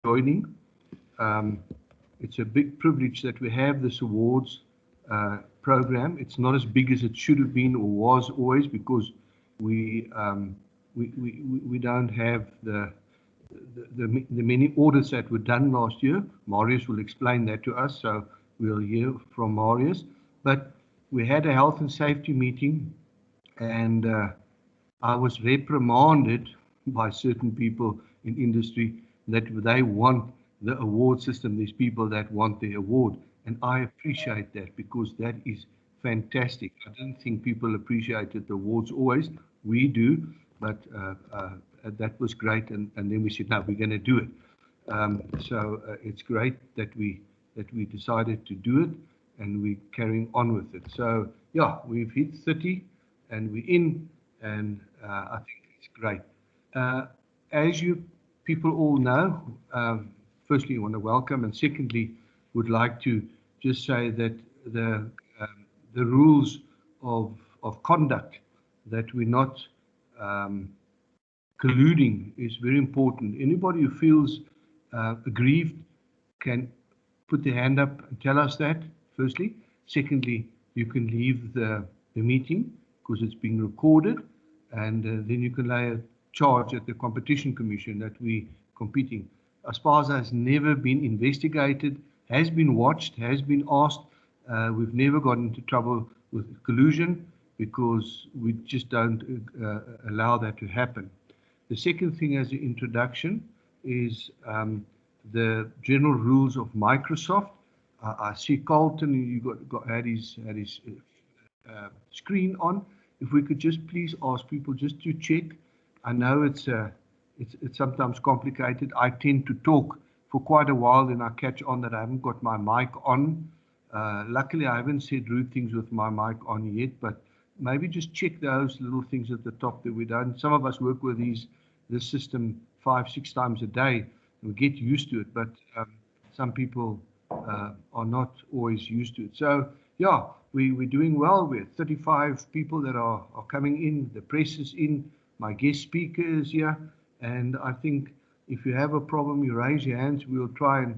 joining. It's a big privilege that we have this awards program. It's not as big as it should have been or was always, because we don't have the many audits that were done last year. Marius will explain that to us, so we'll hear from Marius. But we had a health and safety meeting, and I was reprimanded by certain people in industry that they want the award system. There's people that want the award, and I appreciate that, because that is fantastic. I don't think people appreciated the awards always. We do, but that was great, and then we said, no, we're going to do it. So it's great that we decided to do it, and we're carrying on with it. So yeah, we've hit 30, and we're in, and I think it's great. As you people all know, firstly, I want to welcome, and secondly, would like to just say that the rules of conduct, that we're not colluding, is very important. Anybody who feels aggrieved can put their hand up and tell us that, firstly. Secondly, you can leave the meeting, because it's being recorded, and then you can lay a charge at the Competition Commission that we're competing. ASPASA has never been investigated, has been watched, has been asked. We've never got into trouble with collusion, because we just don't allow that to happen. The second thing as an introduction is the general rules of Microsoft. I see Carlton, you had his screen on. If we could just please ask people just to check. I know it's sometimes complicated. I tend to talk for quite a while, then I catch on that I haven't got my mic on. Luckily, I haven't said rude things with my mic on yet, but maybe just check those little things at the top that we don't. Some of us work with this system 5-6 times a day, and we get used to it, but some people are not always used to it. So yeah, we're doing well. We're 35 people that are coming in. The press is in. My guest speaker is here. And I think if you have a problem, you raise your hands. We'll try and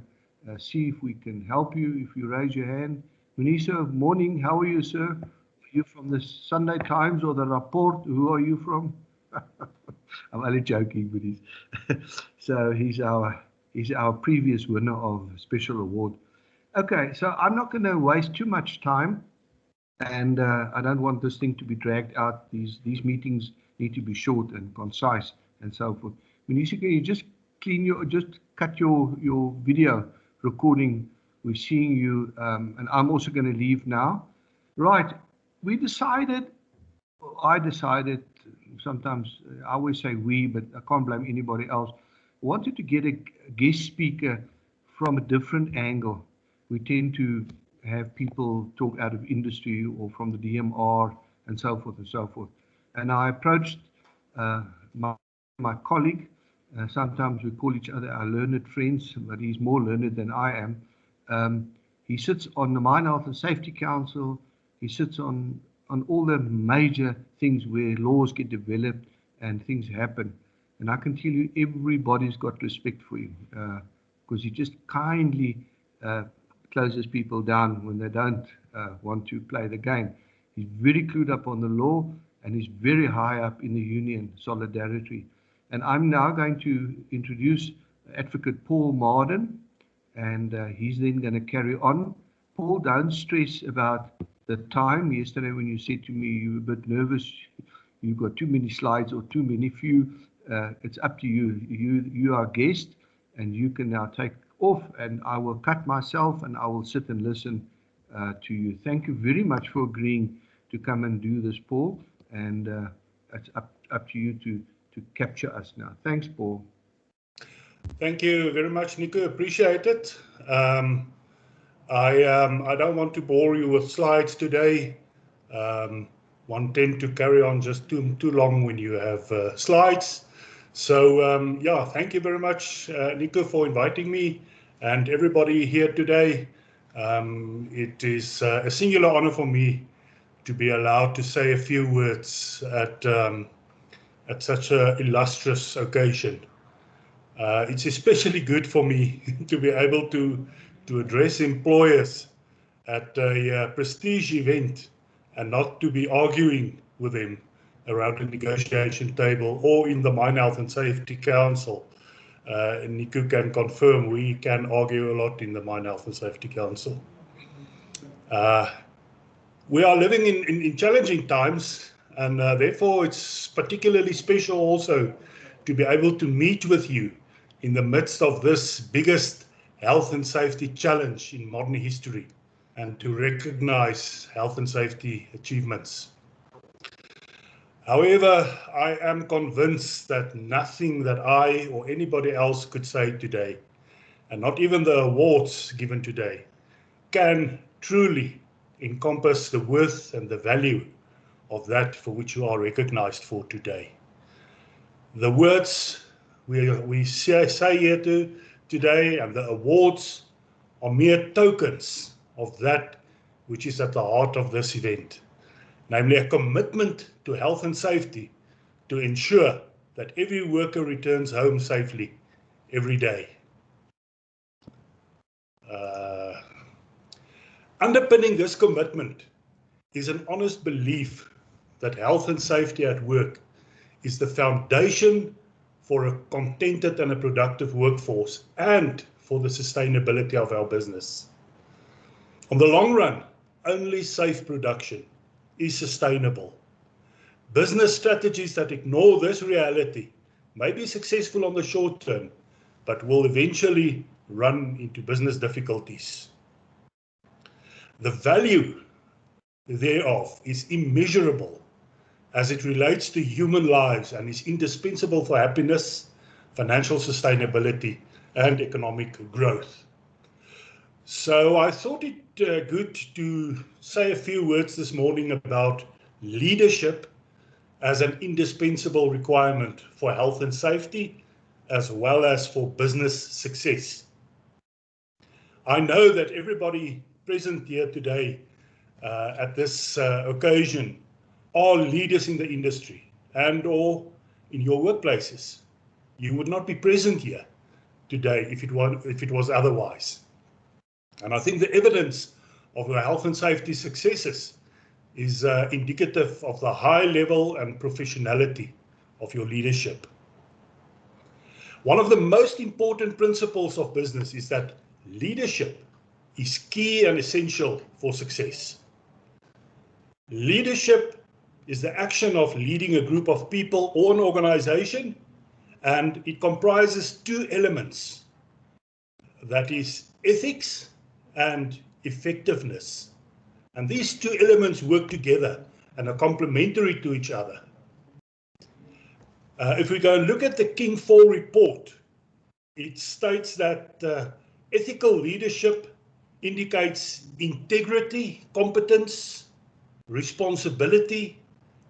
see if we can help you if you raise your hand. Munisa, morning. How are you, sir? Are you from the Sunday Times or the Rapport? Who are you from? I'm only joking, but so he's our previous winner of special award. Okay, so I'm not going to waste too much time, and I don't want this thing to be dragged out. These meetings need to be short and concise and so forth. Munisa, can you just cut your video recording? We're seeing you, and I'm also going to leave now. Right, I decided, sometimes I always say we, but I can't blame anybody else, wanted to get a guest speaker from a different angle. We tend to have people talk out of industry or from the DMR and so forth and so forth. And I approached my colleague. Sometimes we call each other our learned friends, but he's more learned than I am. He sits on the Mine Health and Safety Council. He sits on all the major things where laws get developed and things happen. And I can tell you, everybody's got respect for him, because he just kindly closes people down when they don't want to play the game. He's very clued up on the law, and he's very high up in the union solidarity. And I'm now going to introduce Advocate Paul Marden, and he's then going to carry on. Paul, don't stress about the time. Yesterday when you said to me you were a bit nervous, you've got too many slides or too many few, it's up to you. You are a guest, and you can now take off, and I will cut myself and I will sit and listen to you. Thank you very much for agreeing to come and do this, Paul, and it's up to you to capture us now. Thanks, Paul. Thank you very much, Nico. Appreciate it. I don't want to bore you with slides today. One tend to carry on just too long when you have slides. So yeah, thank you very much, Nico, for inviting me and everybody here today. It is a singular honor for me to be allowed to say a few words at such an illustrious occasion. It's especially good for me to be able to address employers at a prestige event and not to be arguing with them around a negotiation table or in the Mine Health and Safety Council. Niku can confirm we can argue a lot in the Mine Health and Safety Council. We are living in challenging times, and therefore it's particularly special also to be able to meet with you in the midst of this biggest health and safety challenge in modern history, and to recognize health and safety achievements. However, I am convinced that nothing that I or anybody else could say today, and not even the awards given today, can truly encompass the worth and the value of that for which you are recognized for today. The words we say here today and the awards are mere tokens of that which is at the heart of this event, namely a commitment to health and safety to ensure that every worker returns home safely every day. Underpinning this commitment is an honest belief that health and safety at work is the foundation for a contented and a productive workforce and for the sustainability of our business. On the long run, only safe production is sustainable. Business strategies that ignore this reality may be successful on the short term, but will eventually run into business difficulties. The value thereof is immeasurable as it relates to human lives and is indispensable for happiness, financial sustainability, and economic growth. So I thought it good to say a few words this morning about leadership as an indispensable requirement for health and safety, as well as for business success. I know that everybody present here today at this occasion are leaders in the industry and or in your workplaces. You would not be present here today if it was otherwise. And I think the evidence of our health and safety successes is indicative of the high level and professionality of your leadership. One of the most important principles of business is that leadership is key and essential for success. Leadership is the action of leading a group of people or an organization, and it comprises two elements. That is ethics and effectiveness. And these two elements work together and are complementary to each other. If we go and look at the King 4 report, it states that ethical leadership indicates integrity, competence, responsibility,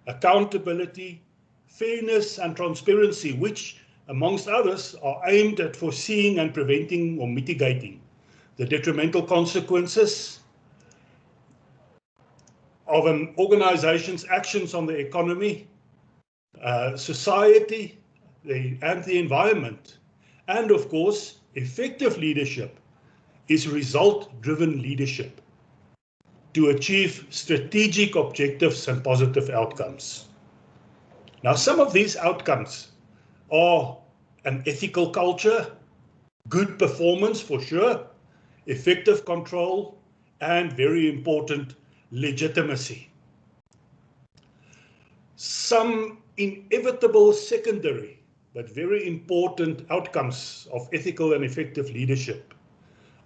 accountability, fairness, and transparency, which, amongst others, are aimed at foreseeing and preventing or mitigating the detrimental consequences of an organization's actions on the economy, society, and the environment. And of course, effective leadership is result-driven leadership to achieve strategic objectives and positive outcomes. Now, some of these outcomes are an ethical culture, good performance for sure, effective control, and very important, legitimacy. Some inevitable secondary but very important outcomes of ethical and effective leadership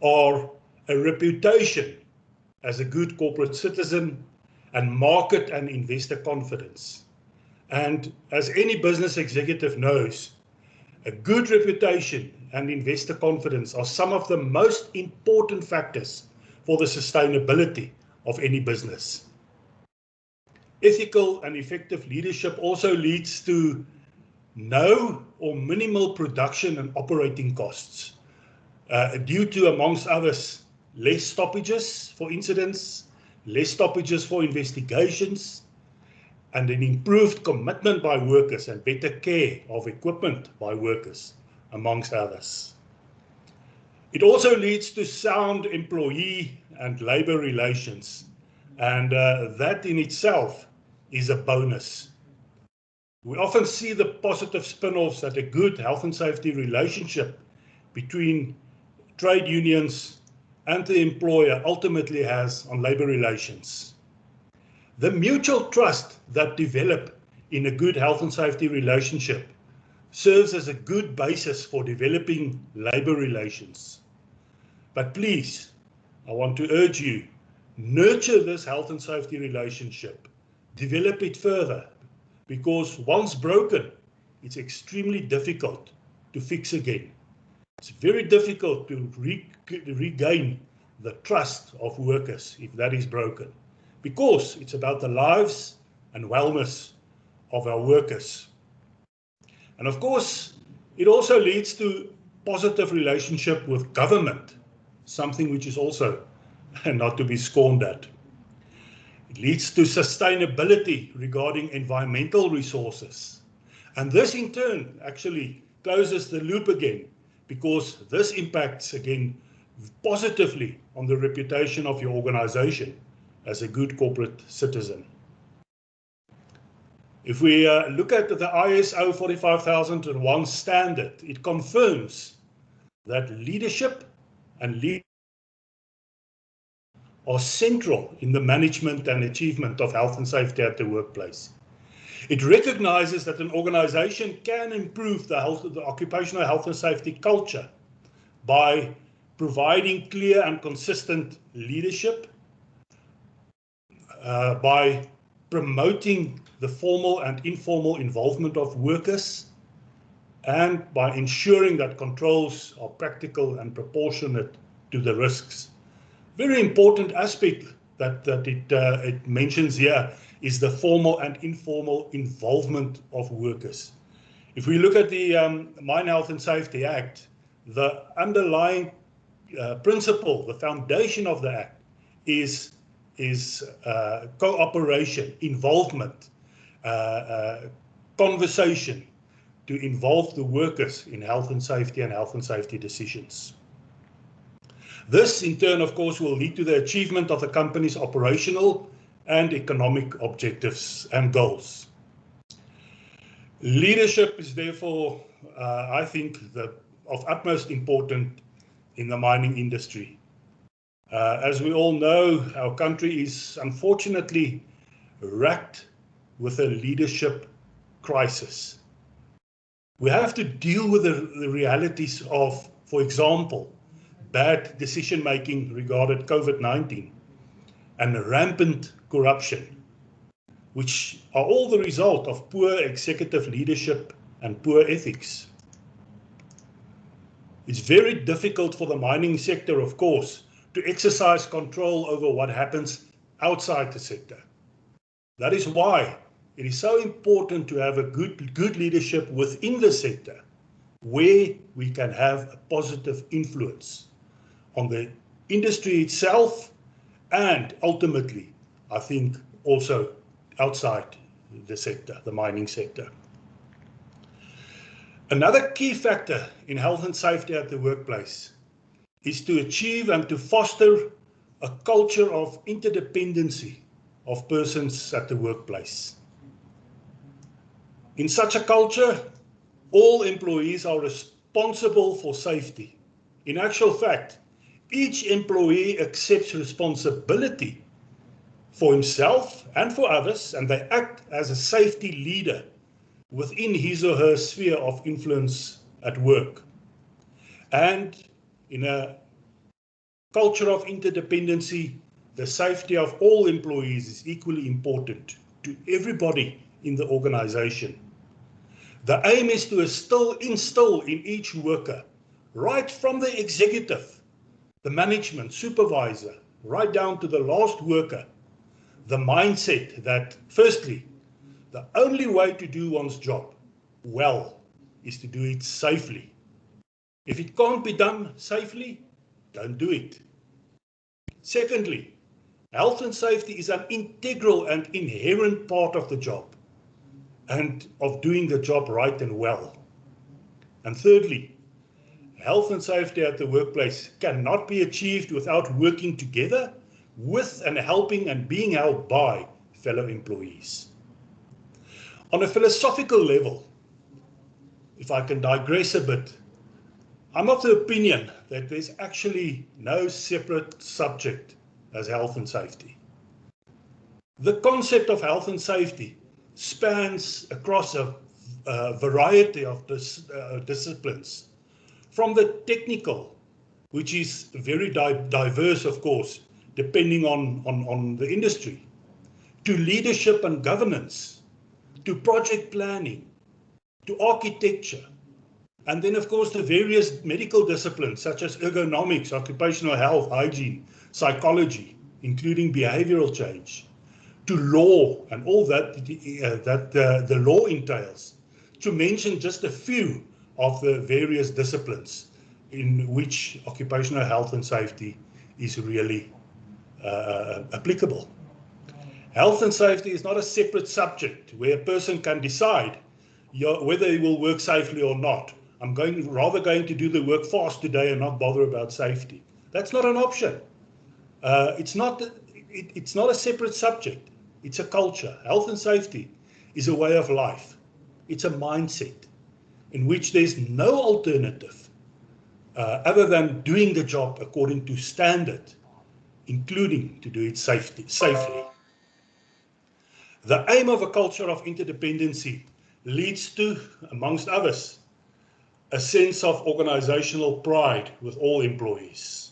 are a reputation as a good corporate citizen and market and investor confidence. And as any business executive knows, a good reputation and investor confidence are some of the most important factors for the sustainability of any business. Ethical and effective leadership also leads to no or minimal production and operating costs due to, amongst others, less stoppages for incidents, less stoppages for investigations, and an improved commitment by workers and better care of equipment by workers amongst others. It also leads to sound employee and labor relations, and that in itself is a bonus. We often see the positive spin-offs that a good health and safety relationship between trade unions and the employer ultimately has on labor relations. The mutual trust that develops in a good health and safety relationship serves as a good basis for developing labor relations. But please, I want to urge you, nurture this health and safety relationship, develop it further, because once broken, it's extremely difficult to fix again. It's very difficult to regain the trust of workers if that is broken, because it's about the lives and wellness of our workers. And of course, it also leads to positive relationship with government, something which is also not to be scorned at. It leads to sustainability regarding environmental resources. And this in turn actually closes the loop again, because this impacts again positively on the reputation of your organization as a good corporate citizen. If we look at the ISO 45001 standard, it confirms that leadership and leadership are central in the management and achievement of health and safety at the workplace. It recognizes that an organization can improve the occupational health and safety culture by providing clear and consistent leadership, by promoting the formal and informal involvement of workers, and by ensuring that controls are practical and proportionate to the risks. Very important aspect that it mentions here is the formal and informal involvement of workers. If we look at the Mine Health and Safety Act, the underlying principle, the foundation of the Act is cooperation, involvement, conversation to involve the workers in health and safety decisions. This, in turn, of course, will lead to the achievement of the company's operational and economic objectives and goals. Leadership is therefore, I think, of utmost importance in the mining industry. As we all know, our country is unfortunately racked with a leadership crisis. We have to deal with the realities of, for example, bad decision-making regarding COVID-19 and rampant corruption, which are all the result of poor executive leadership and poor ethics. It's very difficult for the mining sector, of course, to exercise control over what happens outside the sector. That is why it is so important to have a good leadership within the sector, where we can have a positive influence on the industry itself and ultimately, I think, also outside the sector, the mining sector. Another key factor in health and safety at the workplace is to achieve and to foster a culture of interdependency of persons at the workplace. In such a culture, all employees are responsible for safety. In actual fact, each employee accepts responsibility for himself and for others, and they act as a safety leader within his or her sphere of influence at work. And in a culture of interdependency, the safety of all employees is equally important to everybody in the organization. The aim is to instill in each worker, right from the executive, the management, supervisor, right down to the last worker, the mindset that, firstly, the only way to do one's job well is to do it safely. If it can't be done safely, don't do it. Secondly, health and safety is an integral and inherent part of the job and of doing the job right and well. And thirdly, health and safety at the workplace cannot be achieved without working together with and helping and being helped by fellow employees. On a philosophical level, if I can digress a bit, I'm of the opinion that there's actually no separate subject as health and safety. The concept of health and safety spans across a variety of disciplines, from the technical, which is very diverse, of course, depending on the industry, to leadership and governance, to project planning, to architecture, and then, of course, the various medical disciplines such as ergonomics, occupational health, hygiene, psychology, including behavioral change, to law and all that the law entails, to mention just a few of the various disciplines in which occupational health and safety is really applicable. Health and safety is not a separate subject where a person can decide whether he will work safely or not. I'm rather going to do the work fast today and not bother about safety. That's not an option. It's not a separate subject. It's a culture. Health and safety is a way of life. It's a mindset in which there's no alternative other than doing the job according to standard, including to do it safely. The aim of a culture of interdependency leads to, amongst others, a sense of organizational pride with all employees.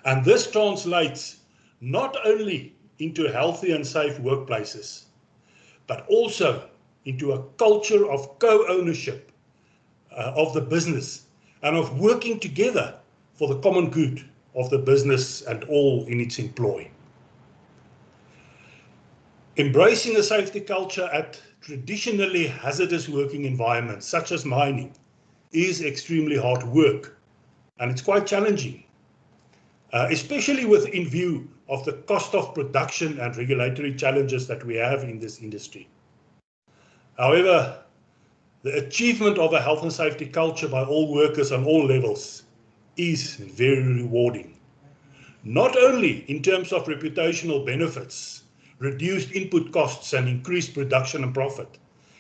And this translates not only into healthy and safe workplaces, but also into a culture of co-ownership of the business and of working together for the common good of the business and all in its employ. Embracing a safety culture at traditionally hazardous working environments such as mining is extremely hard work, and it's quite challenging, especially in view of the cost of production and regulatory challenges that we have in this industry. However, the achievement of a health and safety culture by all workers on all levels is very rewarding, not only in terms of reputational benefits, reduced input costs and increased production and profit.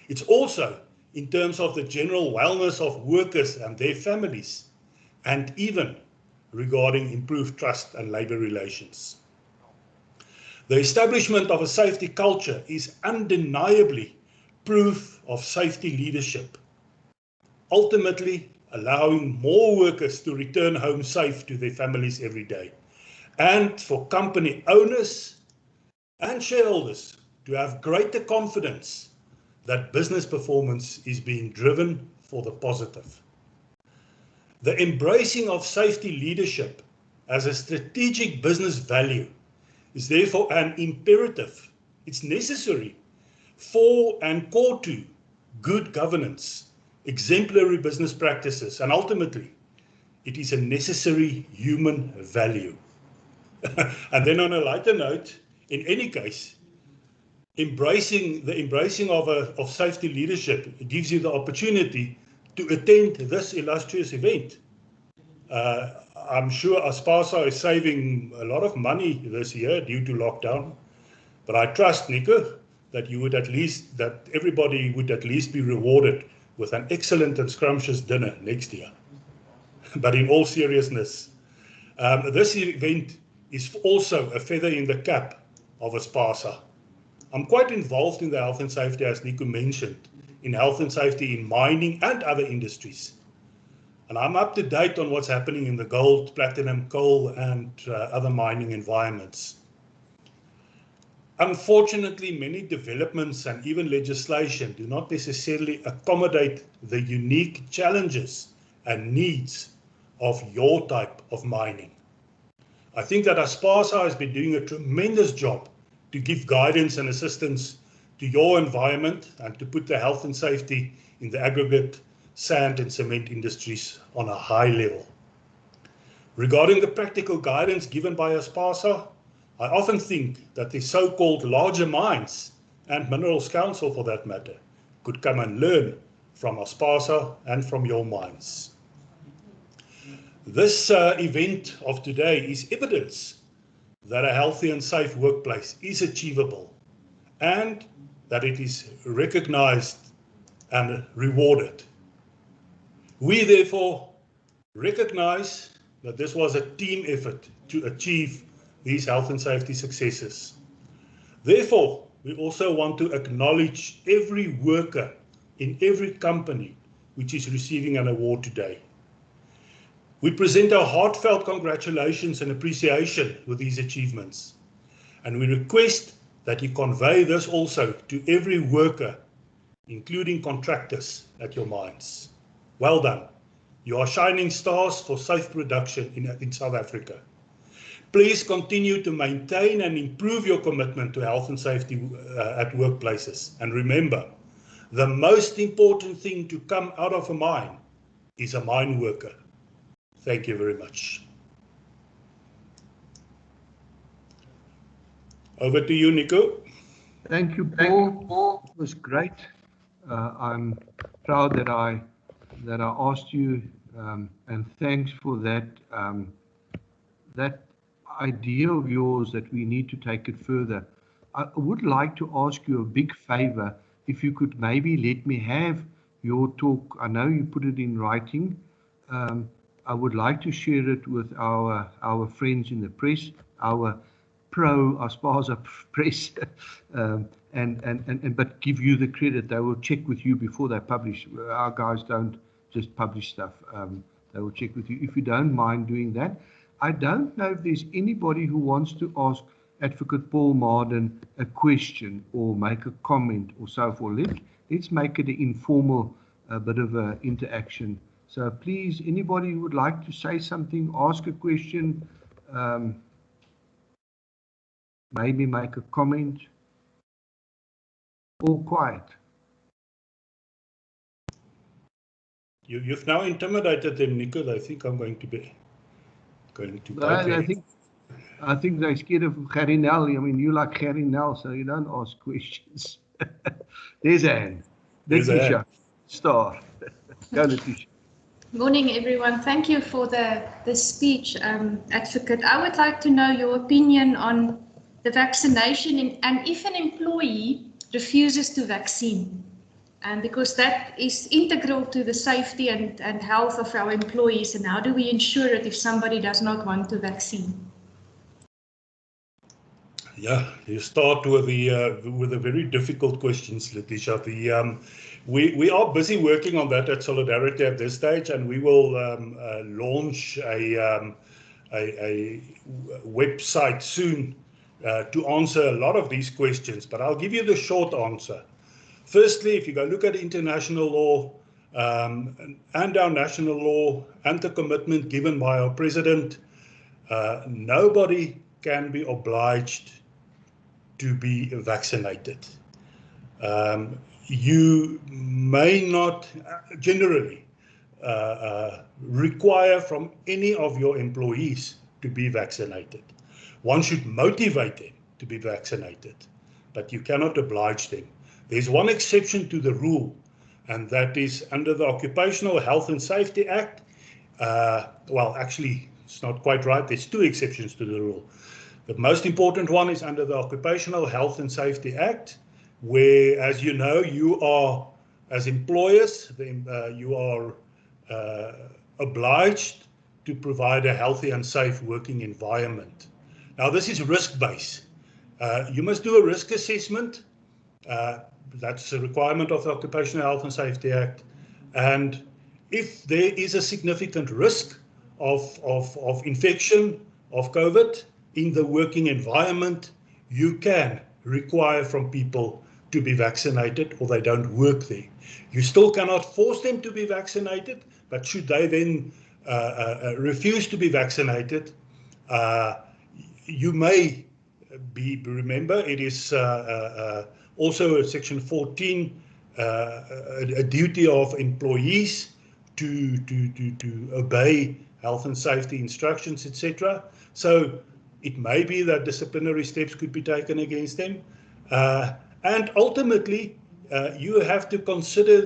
It's also in terms of the general wellness of workers and their families, and even regarding improved trust and labor relations. The establishment of a safety culture is undeniably proof of safety leadership, ultimately allowing more workers to return home safe to their families every day, and for company owners and shareholders to have greater confidence that business performance is being driven for the positive. The embracing of safety leadership as a strategic business value is therefore an imperative. It's necessary for and core to good governance, exemplary business practices, and ultimately, it is a necessary human value. And then on a lighter note, in any case, embracing of safety leadership gives you the opportunity to attend this illustrious event. I'm sure ASPASA is saving a lot of money this year due to lockdown, but I trust, Nico, that everybody would at least be rewarded with an excellent and scrumptious dinner next year. But in all seriousness, this event is also a feather in the cap of ASPASA. I'm quite involved in the health and safety, as Nico mentioned, in health and safety in mining and other industries. And I'm up to date on what's happening in the gold, platinum, coal, and other mining environments. Unfortunately, many developments and even legislation do not necessarily accommodate the unique challenges and needs of your type of mining. I think that ASPASA has been doing a tremendous job to give guidance and assistance to your environment and to put the health and safety in the aggregate sand and cement industries on a high level. Regarding the practical guidance given by ASPASA, I often think that the so-called larger mines and Minerals Council, for that matter, could come and learn from ASPASA and from your mines. This event of today is evidence that a healthy and safe workplace is achievable and that it is recognized and rewarded. We therefore recognize that this was a team effort to achieve these health and safety successes. Therefore, we also want to acknowledge every worker in every company which is receiving an award today. We present our heartfelt congratulations and appreciation with these achievements, and we request that you convey this also to every worker, including contractors at your mines. Well done. You are shining stars for safe production in South Africa. Please continue to maintain and improve your commitment to health and safety at workplaces. And remember, the most important thing to come out of a mine is a mine worker. Thank you very much. Over to you, Nico. Thank you, Paul. It was great. I'm proud that I asked you, and thanks for that idea of yours that we need to take it further. I would like to ask you a big favor. If you could maybe let me have your talk. I know you put it in writing. I would like to share it with our friends in the press, our ASPASA press, but give you the credit. They will check with you before they publish. Our guys don't just publish stuff. They will check with you. If you don't mind doing that. I don't know if there's anybody who wants to ask Advocate Paul Marden a question or make a comment or so forth. Let's make it an informal bit of an interaction. So please, anybody who would like to say something, ask a question, maybe make a comment, all quiet. You've now intimidated them, Nico. I think I'm going to be I think they're scared of Gary Nel. I mean, you like Gary Nel, so you don't ask questions. There's Anne. Letitia, star. Go, Letitia. Morning, everyone. Thank you for the speech, Advocate. I would like to know your opinion on the vaccination and if an employee refuses to vaccine, because that is integral to the safety and health of our employees. And how do we ensure it if somebody does not want to vaccine? Yeah, you start with the very difficult questions, Letitia. We are busy working on that at Solidarity at this stage, and we will launch a website soon to answer a lot of these questions. But I'll give you the short answer. Firstly, if you go look at international law and our national law and the commitment given by our president, nobody can be obliged to be vaccinated. You may not generally require from any of your employees to be vaccinated. One should motivate them to be vaccinated, but you cannot oblige them. There's one exception to the rule, and that is under the Occupational Health and Safety Act. Well, actually, it's not quite right. There's two exceptions to the rule. The most important one is under the Occupational Health and Safety Act, where, as you know, you are, as employers, you are obliged to provide a healthy and safe working environment. Now, this is risk-based. You must do a risk assessment. That's a requirement of the Occupational Health and Safety Act. And if there is a significant risk of infection of COVID in the working environment, you can require from people to be vaccinated or they don't work there. You still cannot force them to be vaccinated, but should they then refuse to be vaccinated, you may remember it is also Section 14, a duty of employees to obey health and safety instructions, etc. So it may be that disciplinary steps could be taken against them. And ultimately, you have to consider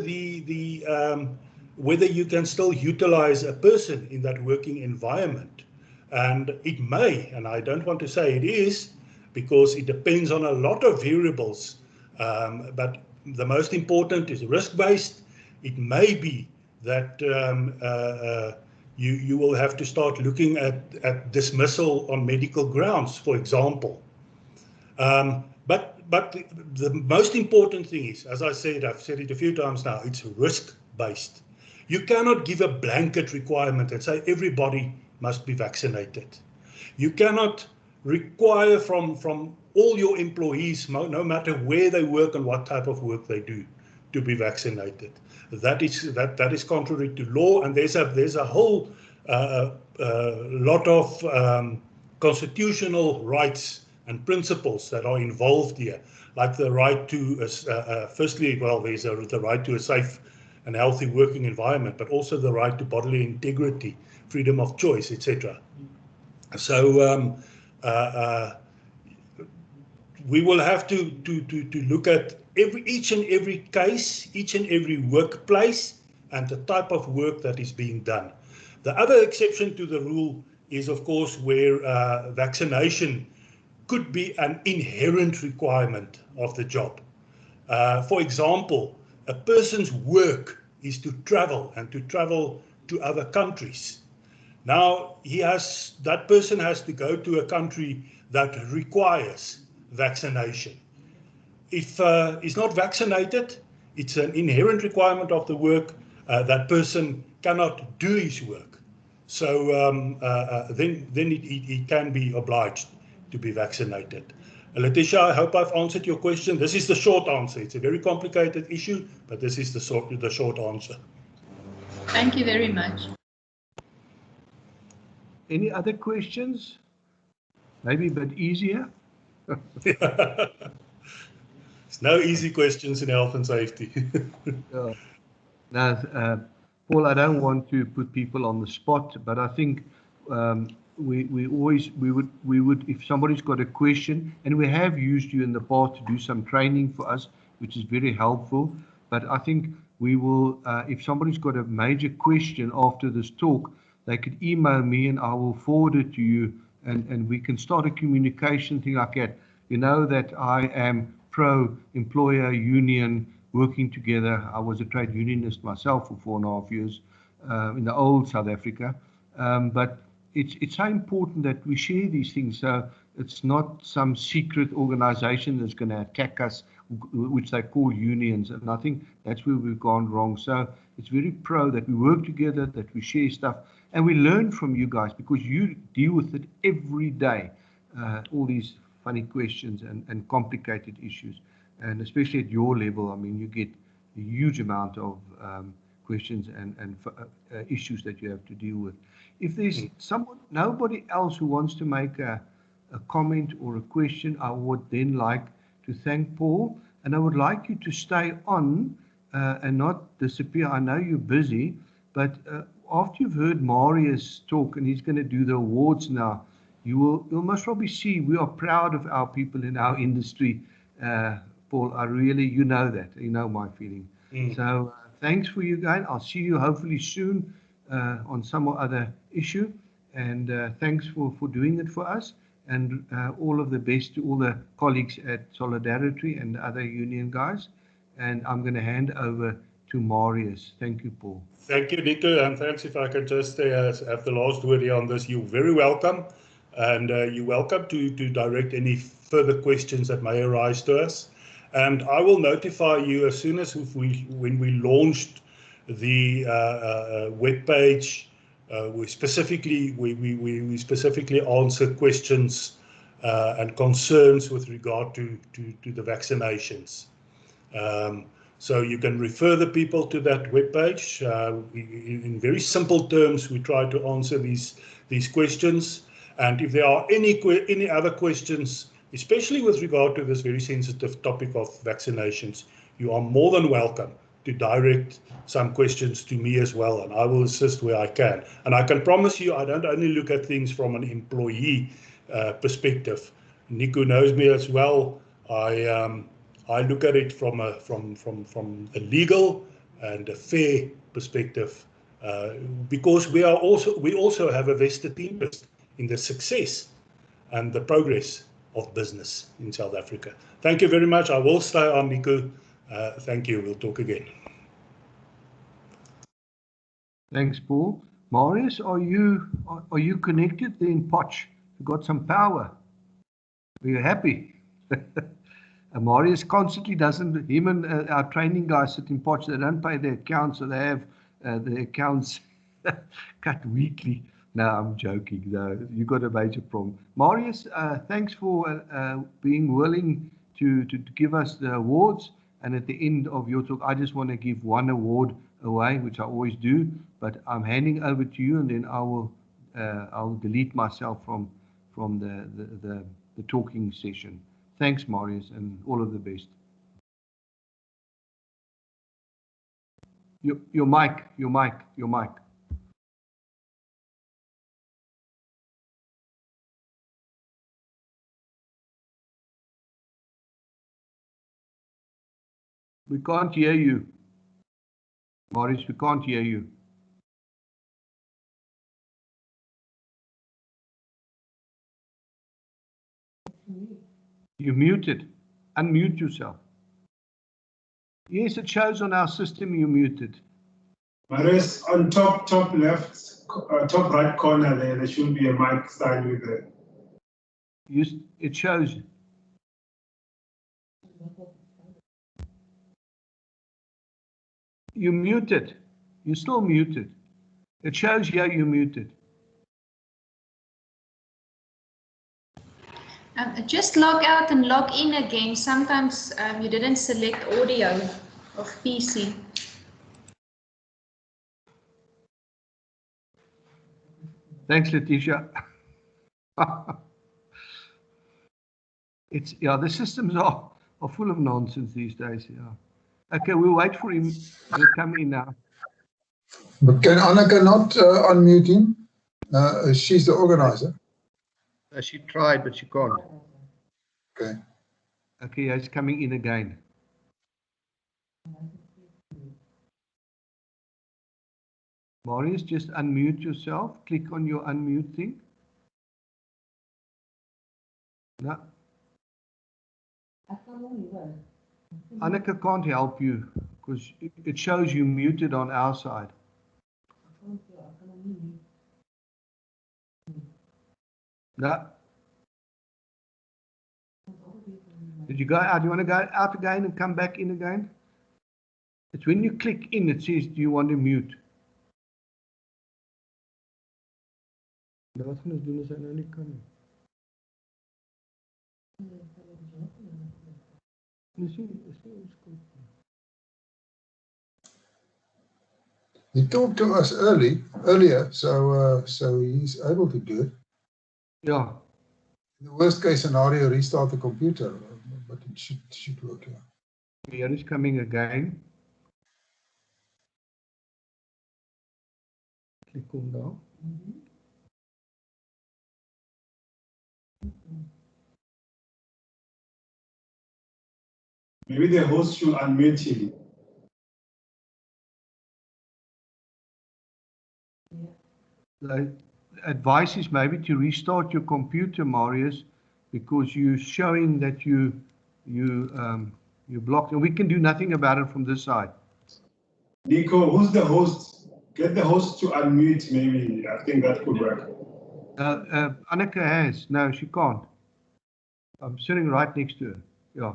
whether you can still utilize a person in that working environment. And it may, and I don't want to say it is, because it depends on a lot of variables. But the most important is risk-based. It may be that you will have to start looking at dismissal on medical grounds, for example. But the most important thing is, as I said, I've said it a few times now, it's risk-based. You cannot give a blanket requirement and say everybody must be vaccinated. You cannot require from all your employees, no matter where they work and what type of work they do, to be vaccinated. That is contrary to law, and there's a whole lot of constitutional rights and principles that are involved here, like the right to, firstly, well, there's the right to a safe and healthy working environment, but also the right to bodily integrity, freedom of choice, etc. So we will have to look at each and every case, each and every workplace, and the type of work that is being done. The other exception to the rule is, of course, where vaccination could be an inherent requirement of the job. For example, a person's work is to travel and to travel to other countries. Now, that person has to go to a country that requires vaccination. If he's not vaccinated, it's an inherent requirement of the work. That person cannot do his work. So then he can be obliged to be vaccinated. Letitia, I hope I've answered your question. This is the short answer. It's a very complicated issue, but this is the short answer. Thank you very much. Any other questions? Maybe a bit easier? There's no easy questions in health and safety. No, Paul, I don't want to put people on the spot, but I think we would, if somebody's got a question, and we have used you in the past to do some training for us, which is very helpful. But I think we will, if somebody's got a major question after this talk, they could email me and I will forward it to you, and we can start a communication thing like that. You know that I am pro-employer union, working together. I was a trade unionist myself for 4.5 years in the old South Africa. But it's so important that we share these things. So it's not some secret organization that's going to attack us, which they call unions. And I think that's where we've gone wrong. So it's very pro that we work together, that we share stuff, and we learn from you guys, because you deal with it every day, all these funny questions and complicated issues. And especially at your level, I mean, you get a huge amount of questions and issues that you have to deal with. If there's nobody else who wants to make a comment or a question, I would then like to thank Paul, and I would like you to stay on and not disappear. I know you're busy, but after you've heard Marius talk, and he's going to do the awards now, you'll most probably see we are proud of our people in our industry. Paul, you know that, you know my feeling. So thanks for you guys. I'll see you hopefully soon on some other issue. And thanks for doing it for us. And all of the best to all the colleagues at Solidarity and other union guys. And I'm going to hand over to Marius. Thank you, Paul. Thank you, Nico. And thanks, if I can just have the last word here on this. You're very welcome. And you're welcome to direct any further questions that may arise to us. And I will notify you as soon as when we launched the web page. We specifically answer questions and concerns with regard to the vaccinations. So you can refer the people to that web page. In very simple terms, we try to answer these questions. And if there are any other questions, especially with regard to this very sensitive topic of vaccinations, you are more than welcome to direct some questions to me as well, and I will assist where I can. And I can promise you, I don't only look at things from an employee perspective. Nico knows me as well. I look at it from a legal and a fair perspective, because we also have a vested interest in the success and the progress of business in South Africa. Thank you very much. I will stay on, Nico. Thank you. We'll talk again. Thanks, Paul. Marius, are you connected there in Potch? You got some power. Are you happy? Marius constantly doesn't. Him and our training guys sit in Potch. They don't pay their accounts, so they have the accounts cut weekly. No, I'm joking. No, you got a major problem. Marius, thanks for being willing to give us the awards. And at the end of your talk, I just want to give one award away, which I always do. But I'm handing over to you, and then I'll delete myself from the talking session. Thanks, Marius, and all of the best. Your mic. We can't hear you. Marius, we can't hear you. You're muted. Unmute yourself. Yes, it shows on our system you're muted. Marius, on top left, top right corner there should be a mic sign with it. It shows. You're muted. You're still muted. It shows here you're muted. Just log out and log in again. Sometimes you didn't select audio of PC. Thanks, Letitia. The systems are full of nonsense these days. Yeah. Okay, we'll wait for him to come in now. But can Anneke not unmute him? She's the organizer. She tried, but she can't. Okay. Okay, he's coming in again. Marius, just unmute yourself. Click on your unmute thing. No. Anneke can't help you because it shows you muted on our side. No. Did you go out? Do you want to go out again and come back in again? It's when you click in, it says, do you want to mute? Wat gaan ons doen as hy nou nie kan nie? He talked to us earlier, so he's able to do it. Yeah. In the worst case scenario, restart the computer, but it should work. Yeah. Here is coming again. Click on now. Maybe the host should unmute him. The advice is maybe to restart your computer, Marius, because you're showing that you blocked, and we can do nothing about it from this side. Nico, who's the host? Get the host to unmute, maybe. I think that could work. Anneke has. No, she can't. I'm sitting right next to her. Yeah.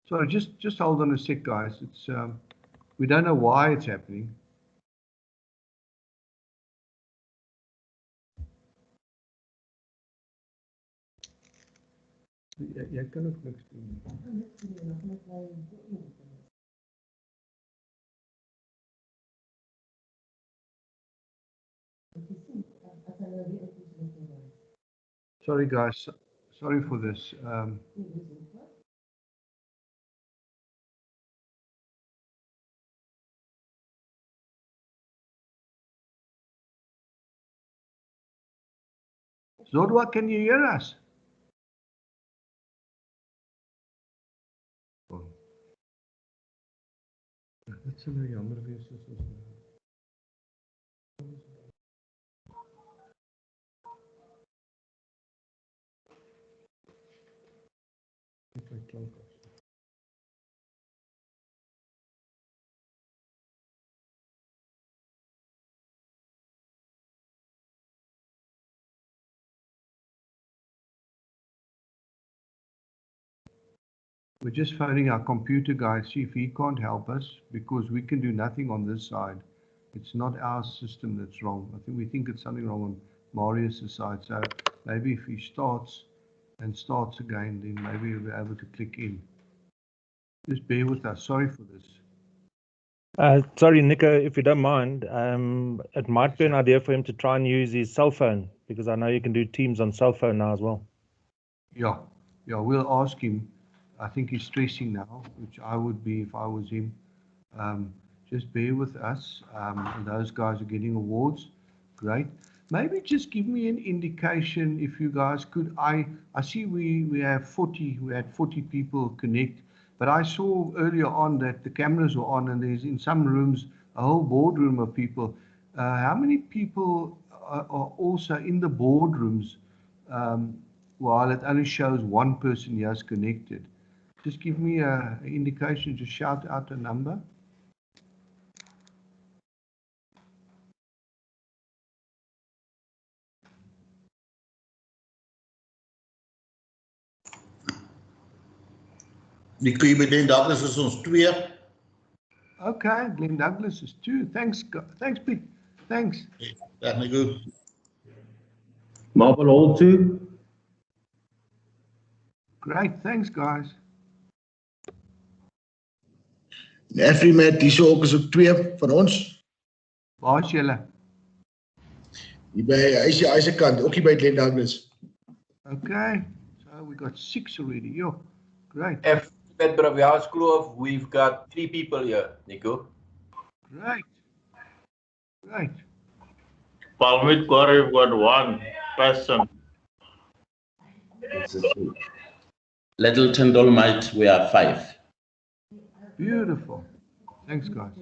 Sorry, just hold on a sec, guys. It's we don't know why it's happening. Jy kan ook niks doen. Sorry, guys. Sorry for this. Zodwa, can you hear us? sal nou jammer wees as ons nou. Net my klank af. We're just phoning our computer guy, see if he can't help us, because we can do nothing on this side. It's not our system that's wrong. We think it's something wrong on Marius' side. So maybe if he starts again, then maybe we'll be able to click in. Just bear with us. Sorry for this. Sorry, Nico, if you don't mind, it might be an idea for him to try and use his cell phone, because I know you can do Teams on cell phone now as well. Yeah, we'll ask him. I think he's stressing now, which I would be if I was him. Just bear with us. Those guys are getting awards. Great. Maybe just give me an indication if you guys could. I see we have 40. We had 40 people connect, but I saw earlier on that the cameras were on, and there's in some rooms a whole boardroom of people. How many people are also in the boardrooms? While it only shows one person here is connected. Just give me an indication, just shout out a number. Die kun je bij Glenn Douglas is ons 2. Okay, Glenn Douglas is 2. Thanks, Piet. Thanks. That's not good. Marble Hall 2. Great, thanks guys. Afrimat, die ook is ook 2 van ons. Waar is julle? Die bij IJse kant, ook hier bij Glenn Douglas. Okay, so we got 6 already. Yo, great. At Bravia's Kloof, we've got 3 people here, Nico. Great. Palmit Quarry, we've got 1 person. Littleton Dolomite, we are 5. Beautiful. Thanks, guys.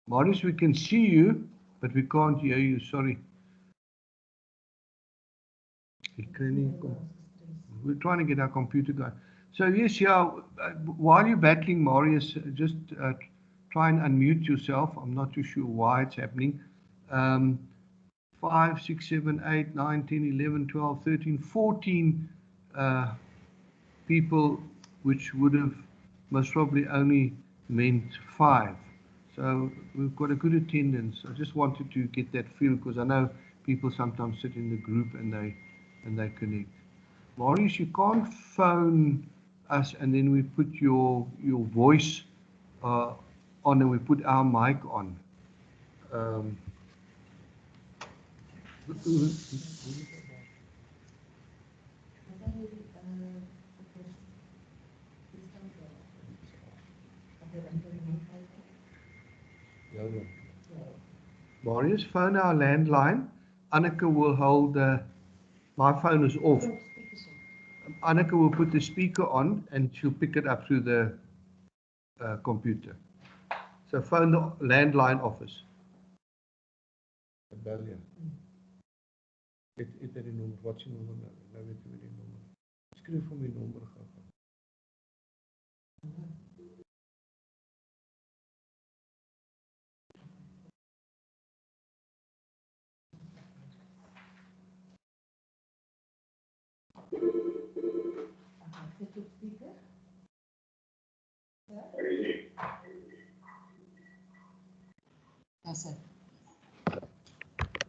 Marius, we can see you, but we can't hear you. Sorry. We're trying to get our computer going. So yes, while you're battling, Marius, just try and unmute yourself. I'm not too sure why it's happening. 5, 6, 7, 8, 9, 10, 11, 12, 13, 14 people, which would have most probably only meant 5. So we've got a good attendance. I just wanted to get that feel, because I know people sometimes sit in the group and they connect. Marius, you can't phone us and then we put your voice on and we put our mic on. Marius, phone our landline. Anneke will hold my phone is off. Anneke will put the speaker on and she'll pick it up through the computer. So phone the landline office. What's your number? Skryf vir my nommer gou.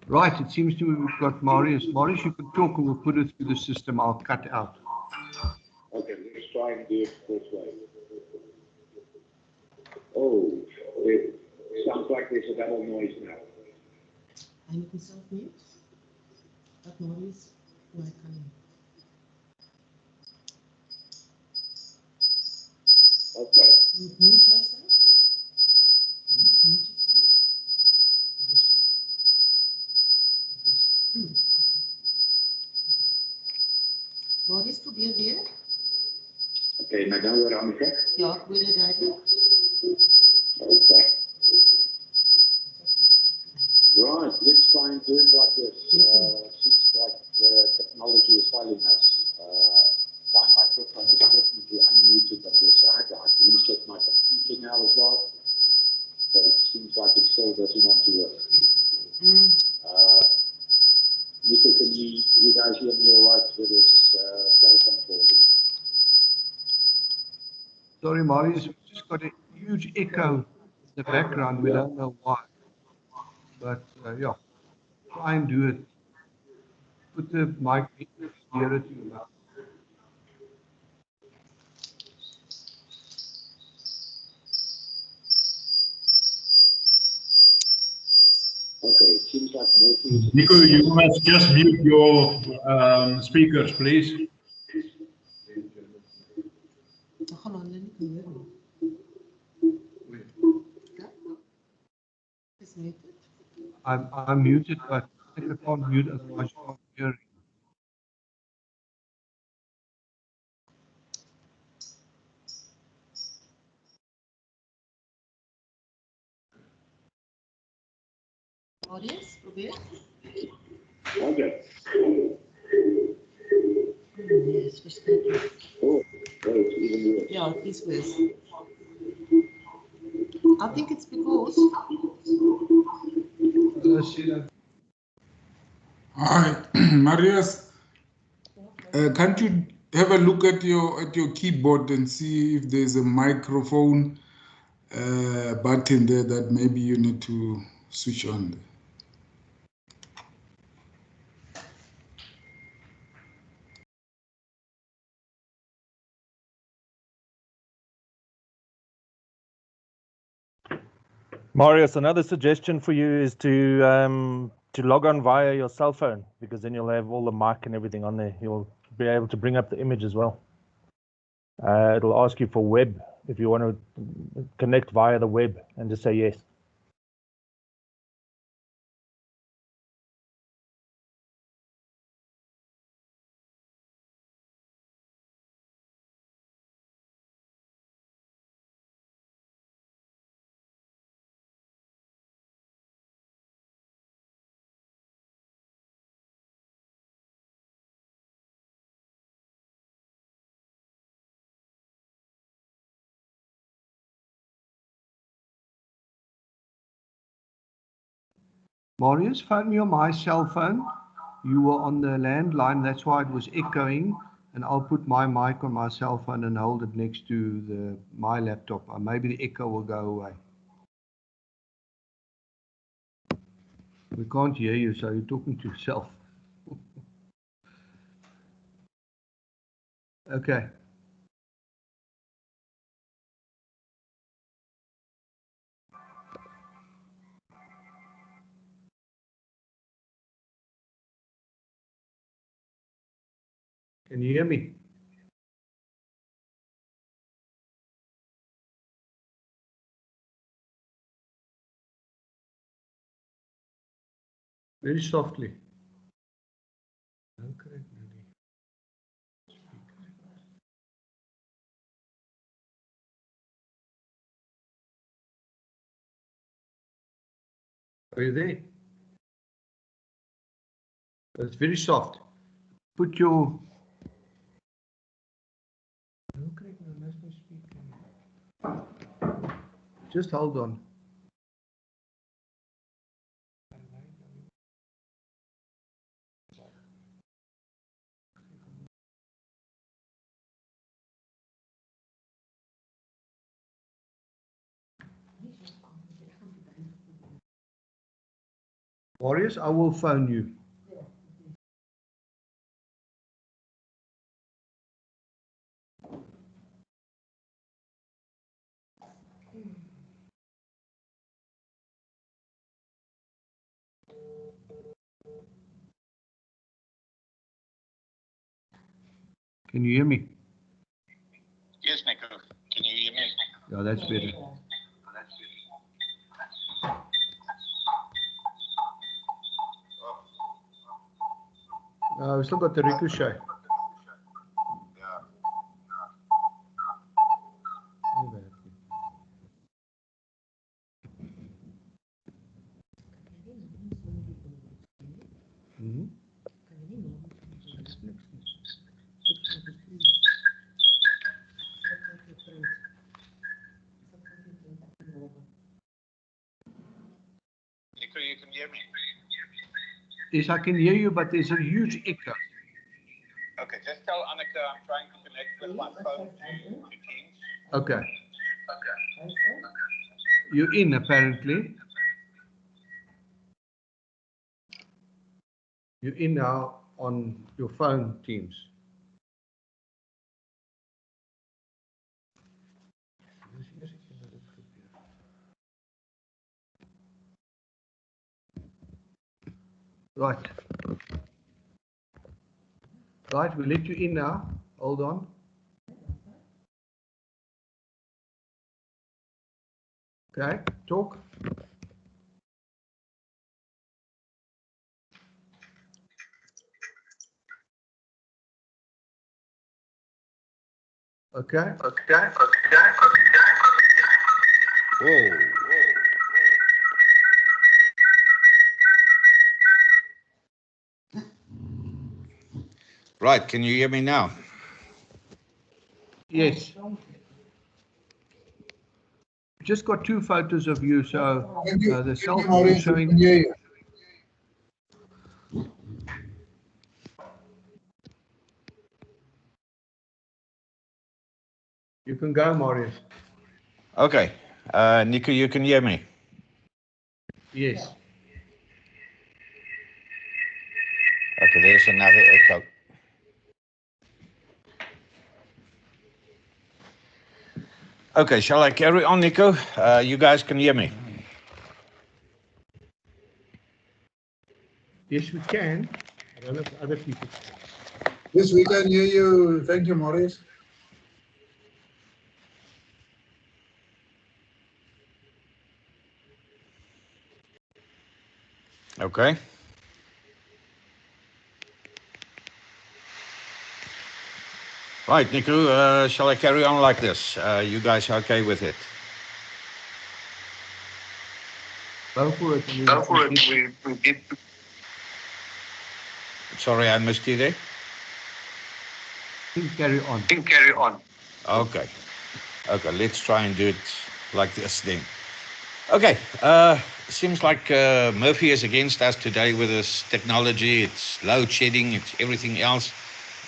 Right, it seems to me we've got Marius. Marius, you can talk and we'll put it through the system. I'll cut out. Okay, let's try and do it this way. Oh, it sounds like there's a double noise now. I need myself mute. That noise, no, I can't. Okay. You mute yourself? Mute yourself. Marius, probeer weer. Okay, maar nou hoor Annika. Ja, ek hoor dit duidelik. Okay. Right, let's try and do it like this. Seems like technology is failing us. My microphone is definitely unmuted on this side. I've reset my computer now as well, but it seems like it still doesn't want to work. Nico, can you guys hear me all right with this telephone call? Sorry, Marius, we've just got a huge echo in the background. We don't know why. But yeah, try and do it. Put the mic nearer to your mouth. Okay, it seems like Murphy is... Nico, you must just mute your speakers, please. I'm muted, but I think I can't mute otherwise you can't hear it. Marius, probeer. Okay. Nee, is verskriklik. Oh, it's even worse. Ja, it is worse. I think it's because... Hi, Marius. Can't you have a look at your keyboard and see if there's a microphone button there that maybe you need to switch on? Marius, another suggestion for you is to log on via your cell phone, because then you'll have all the mic and everything on there. You'll be able to bring up the image as well. It'll ask you for web if you want to connect via the web, and just say yes. Marius, phone me on my cell phone. You were on the landline, that's why it was echoing. And I'll put my mic on my cell phone and hold it next to my laptop. Maybe the echo will go away. We can't hear you, so you're talking to yourself. Okay. Can you hear me? Very softly. Okay. Are you there? It's very soft. Put your... Okay, no, let's not speak. Just hold on. Marius, I will phone you. Can you hear me? Yes, Nico. Can you hear me? Yeah, that's better. We still got the ricochet. Nico, you can hear me? Yes, I can hear you, but there's a huge echo. Okay, just tell Annika I'm trying to connect with my phone to Teams. Okay. You're in, apparently. You're in now on your phone, Teams. Right. Right, we'll let you in now. Hold on. Okay, talk. Okay. Whoa. Right, can you hear me now? Yes. Just got 2 photos of you, so the cell phone is showing. You can go, Marius. Okay, Nico, you can hear me? Yes. Okay, there's another echo. Okay, shall I carry on, Nico? You guys can hear me? Yes, we can. I don't know if other people can. Yes, we can hear you. Thank you, Maurice. Okay. Right, Nico, shall I carry on like this? You guys are okay with it? Go for it. Sorry, I missed you there. Carry on. Okay. Okay, let's try and do it like this then. Okay, seems like Murphy is against us today with this technology. It's load shedding, it's everything else.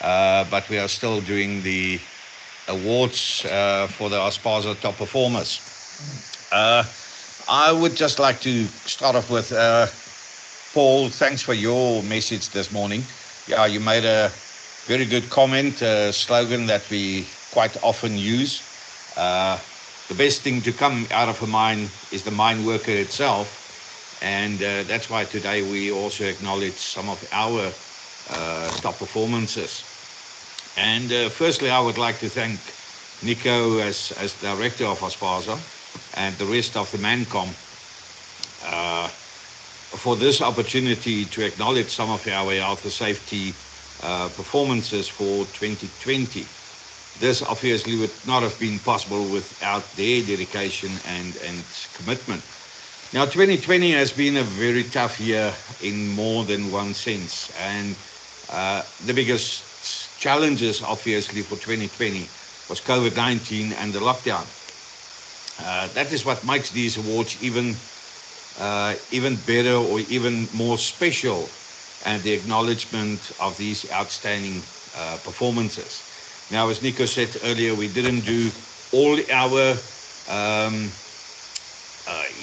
But we are still doing the awards for the ASPASA top performers. I would just like to start off with Paul, thanks for your message this morning. Yeah, you made a very good comment, slogan that we quite often use. The best thing to come out of a mine is the mine worker itself. And that's why today we also acknowledge some of our top performances. And firstly, I would like to thank Nico as director of ASPASA and the rest of the MANCOM for this opportunity to acknowledge some of our health and safety performances for 2020. This obviously would not have been possible without their dedication and commitment. Now, 2020 has been a very tough year in more than one sense, and the biggest challenges obviously for 2020 was COVID-19 and the lockdown. That is what makes these awards even better or even more special, and the acknowledgement of these outstanding performances. Now, as Nico said earlier, we didn't do all our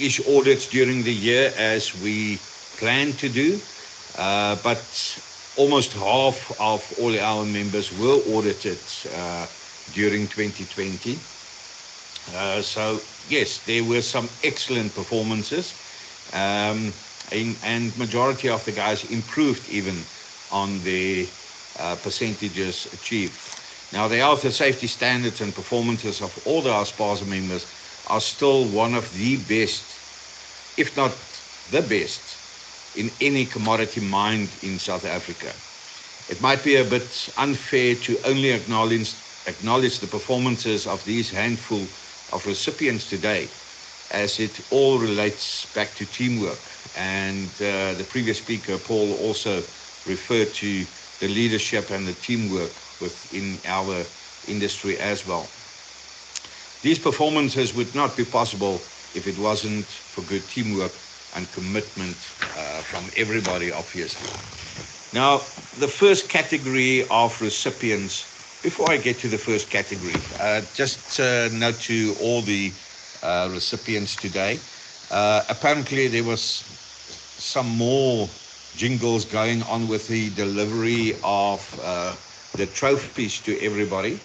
ish audits during the year as we planned to do, but almost half of all our members were audited during 2020. So yes, there were some excellent performances, and majority of the guys improved even on the percentages achieved. Now, the health and safety standards and performances of all the ASPASA members are still one of the best, if not the best, in any commodity mine in South Africa. It might be a bit unfair to only acknowledge the performances of these handful of recipients today, as it all relates back to teamwork. And the previous speaker, Paul, also referred to the leadership and the teamwork within our industry as well. These performances would not be possible if it wasn't for good teamwork and commitment from everybody, obviously. Now, the first category of recipients, before I get to the first category, just note to all the recipients today, apparently there was some more jingles going on with the delivery of the trophies to everybody.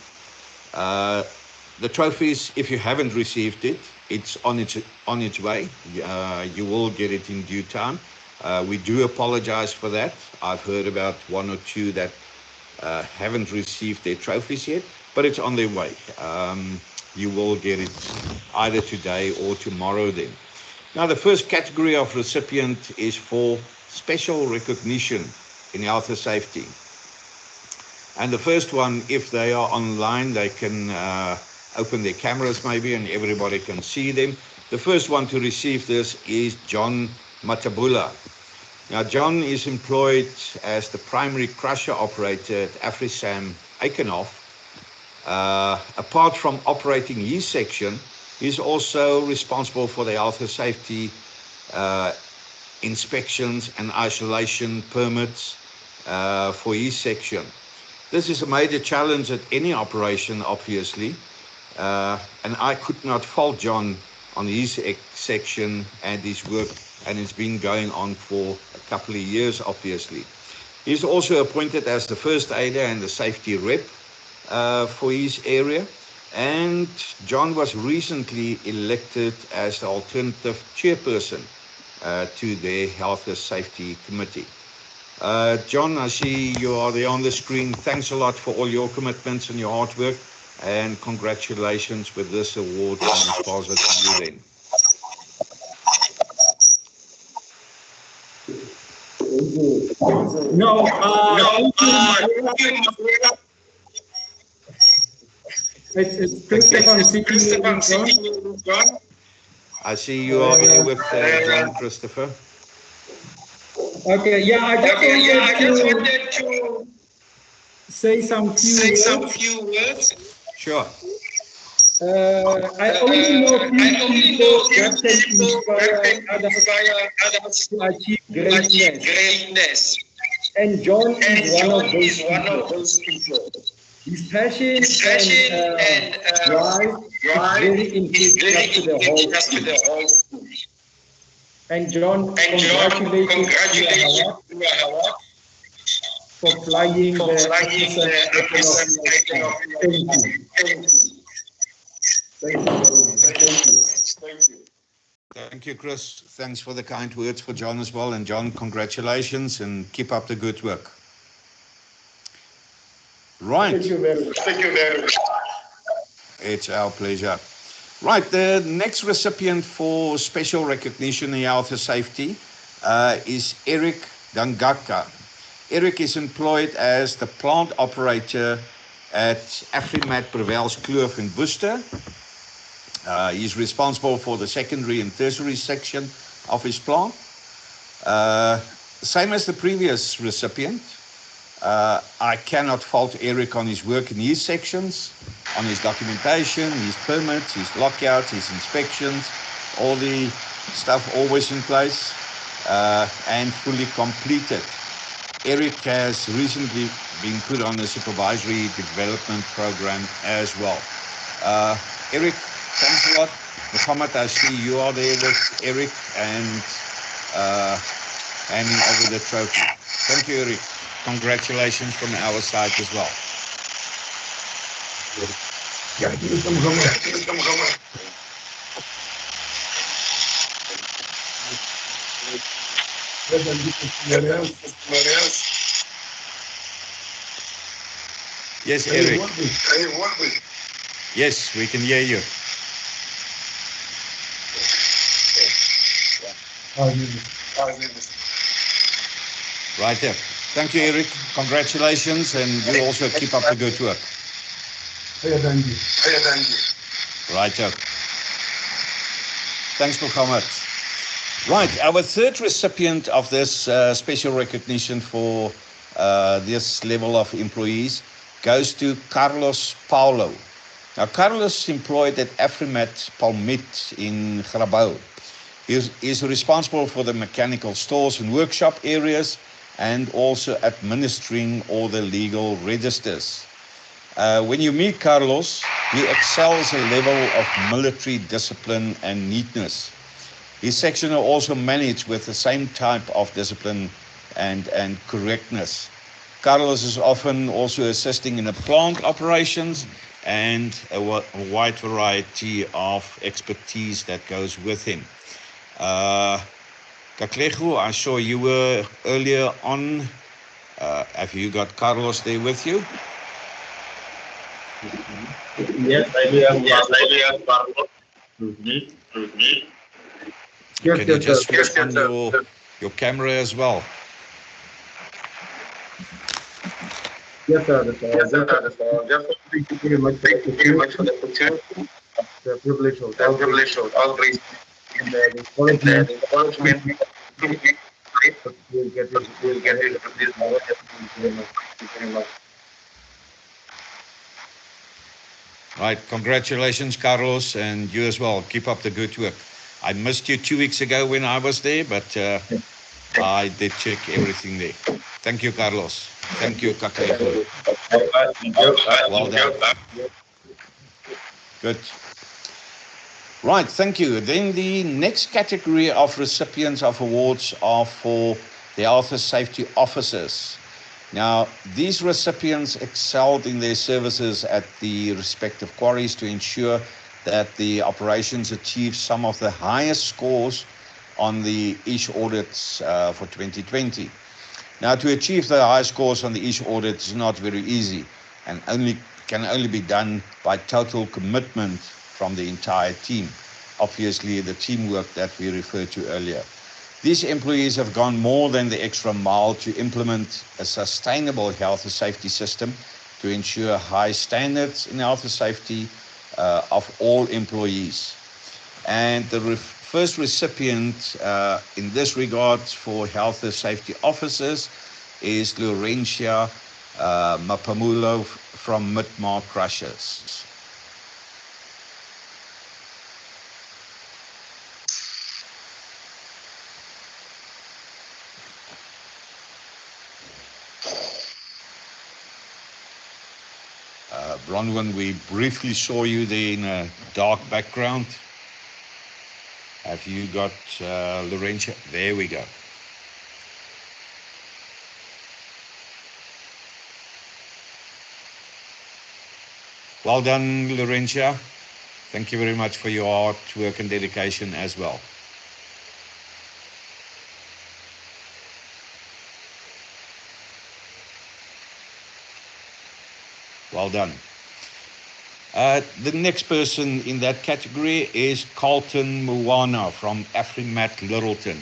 The trophies, if you haven't received it, it's on its way. You will get it in due time. We do apologize for that. I've heard about one or two that haven't received their trophies yet, but it's on their way. You will get it either today or tomorrow then. Now, the first category of recipient is for special recognition in health and safety. And the first one, if they are online, they can open their cameras maybe and everybody can see them. The first one to receive this is John Matabula. Now, John is employed as the primary crusher operator at AfriSam Eikenhof. Apart from operating his section, he's also responsible for the health and safety inspections and isolation permits for his section. This is a major challenge at any operation, obviously, and I could not fault John on his section and his work, and it's been going on for a couple of years, obviously. He's also appointed as the first aider and the safety rep for his area, and John was recently elected as the alternative chairperson to their health and safety committee. John, I see you are there on the screen. Thanks a lot for all your commitments and your hard work, and congratulations with this award from ASPASA to you then. No, it's Christopher speaking, John. I see you are here with John, Christopher. Okay, yeah, I just wanted to say some few words. Sure. I only know people that can inspire others to achieve greatness. And John is one of those people. His passion and drive is very infectious to the whole school. And John, congratulations to Hawak for flying the Thank you. Thank you, Chris. Thanks for the kind words for John as well. And John, congratulations and keep up the good work. Right. Thank you very much. It's our pleasure. Right, the next recipient for special recognition in health and safety is Eric Dangaka. Eric is employed as the plant operator at Afrimat Brevels Kloof in Worcester. He's responsible for the secondary and tertiary section of his plant. Same as the previous recipient, I cannot fault Eric on his work in his sections, on his documentation, his permits, his lockouts, his inspections, all the stuff always in place and fully completed. Eric has recently been put on a supervisory development program as well. Eric, thanks a lot. Muhammad, I see you are there with Eric and handing over the trophy. Thank you, Eric. Congratulations from our side as well. Yes, Eric. Yes, we can hear you. Right there. Thank you, Eric. Congratulations, and you also keep up the good work. Yeah, thank you. Right there. Thanks for coming. Right, our third recipient of this special recognition for this level of employees goes to Carlos Paulo. Now, Carlos is employed at Afrimat Palmit in Grabouw. He is responsible for the mechanical stores and workshop areas and also administering all the legal registers. When you meet Carlos, he excels a level of military discipline and neatness. His section are also managed with the same type of discipline and correctness. Carlos is often also assisting in the plant operations and a wide variety of expertise that goes with him. Katlego, I saw you were earlier on. Have you got Carlos there with you? Yes, I do have Carlos with me. Can you just switch on your camera as well? Yes, sir. Thank you very much for the opportunity. The privilege of outreach and the encouragement we'll get into this. Thank you very much. Right, congratulations, Carlos, and you as well. Keep up the good work. I missed you 2 weeks ago when I was there, but I did check everything there. Thank you, Carlos. Thank you, Katlego. Well done. Good. Right, thank you. Then the next category of recipients of awards are for the health and safety officers. Now, these recipients excelled in their services at the respective quarries to ensure that the operations achieve some of the highest scores on the ISH audits for 2020. Now, to achieve the high scores on the ISH audit is not very easy and can only be done by total commitment from the entire team. Obviously, the teamwork that we referred to earlier. These employees have gone more than the extra mile to implement a sustainable health and safety system to ensure high standards in health and safety of all employees. And the first recipient in this regard for health and safety officers is Laurentia Mapamulo from Midmar Crushers. Bronwyn, we briefly saw you there in a dark background. Have you got Laurentia? There we go. Well done, Laurentia. Thank you very much for your hard work and dedication as well. Well done. The next person in that category is Carlton Moana from Afrimat Littleton.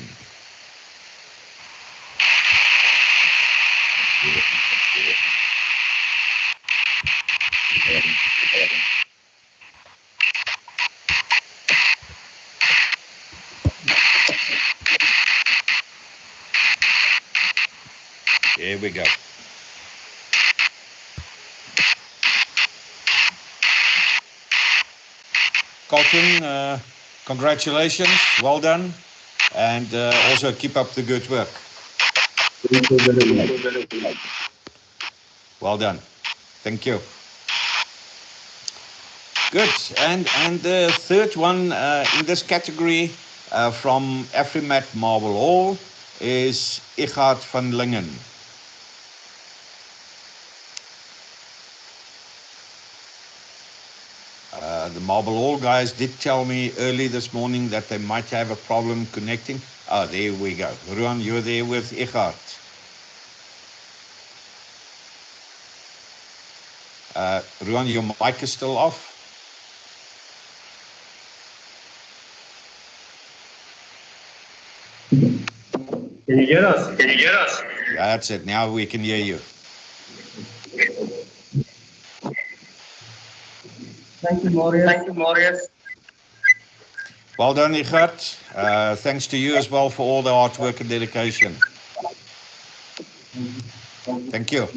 Here we go. Carlton, congratulations, well done, and also keep up the good work. Well done, thank you. Good, and the third one in this category from Afrimat Marble Hall is Ichard van Lingen. The Marble Hall guys did tell me early this morning that they might have a problem connecting. Ah, there we go. Ruan, you're there with Ichard. Ruan, your mic is still off. Can you hear us? That's it. Now we can hear you. Thank you, Marius. Thank you, Marius. Well done, Ighat. Thanks to you as well for all the hard work and dedication. Thank you.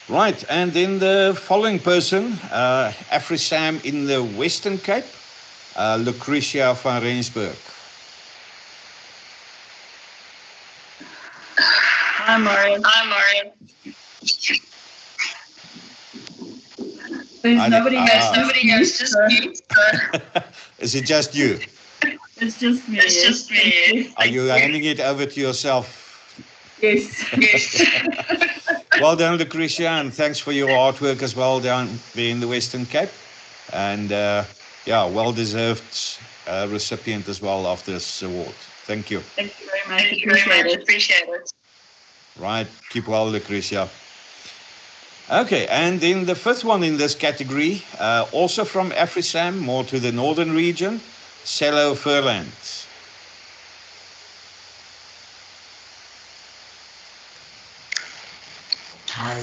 Right, and then the following person, AfriSam in the Western Cape, Lucretia van Rensburg. Hi, Marius. Hi, Marius. There's nobody else to speak. Is it just you? It's just me. It's just me. Are you handing it over to yourself? Yes. Yes. Well done, Lucretia, and thanks for your hard work as well down there in the Western Cape. And yeah, well-deserved recipient as well of this award. Thank you. Thank you very much. Appreciate it. Right, keep well, Lucretia. Okay, and then the fifth one in this category, also from AfriSam, more to the northern region, Cello Furland. Hi.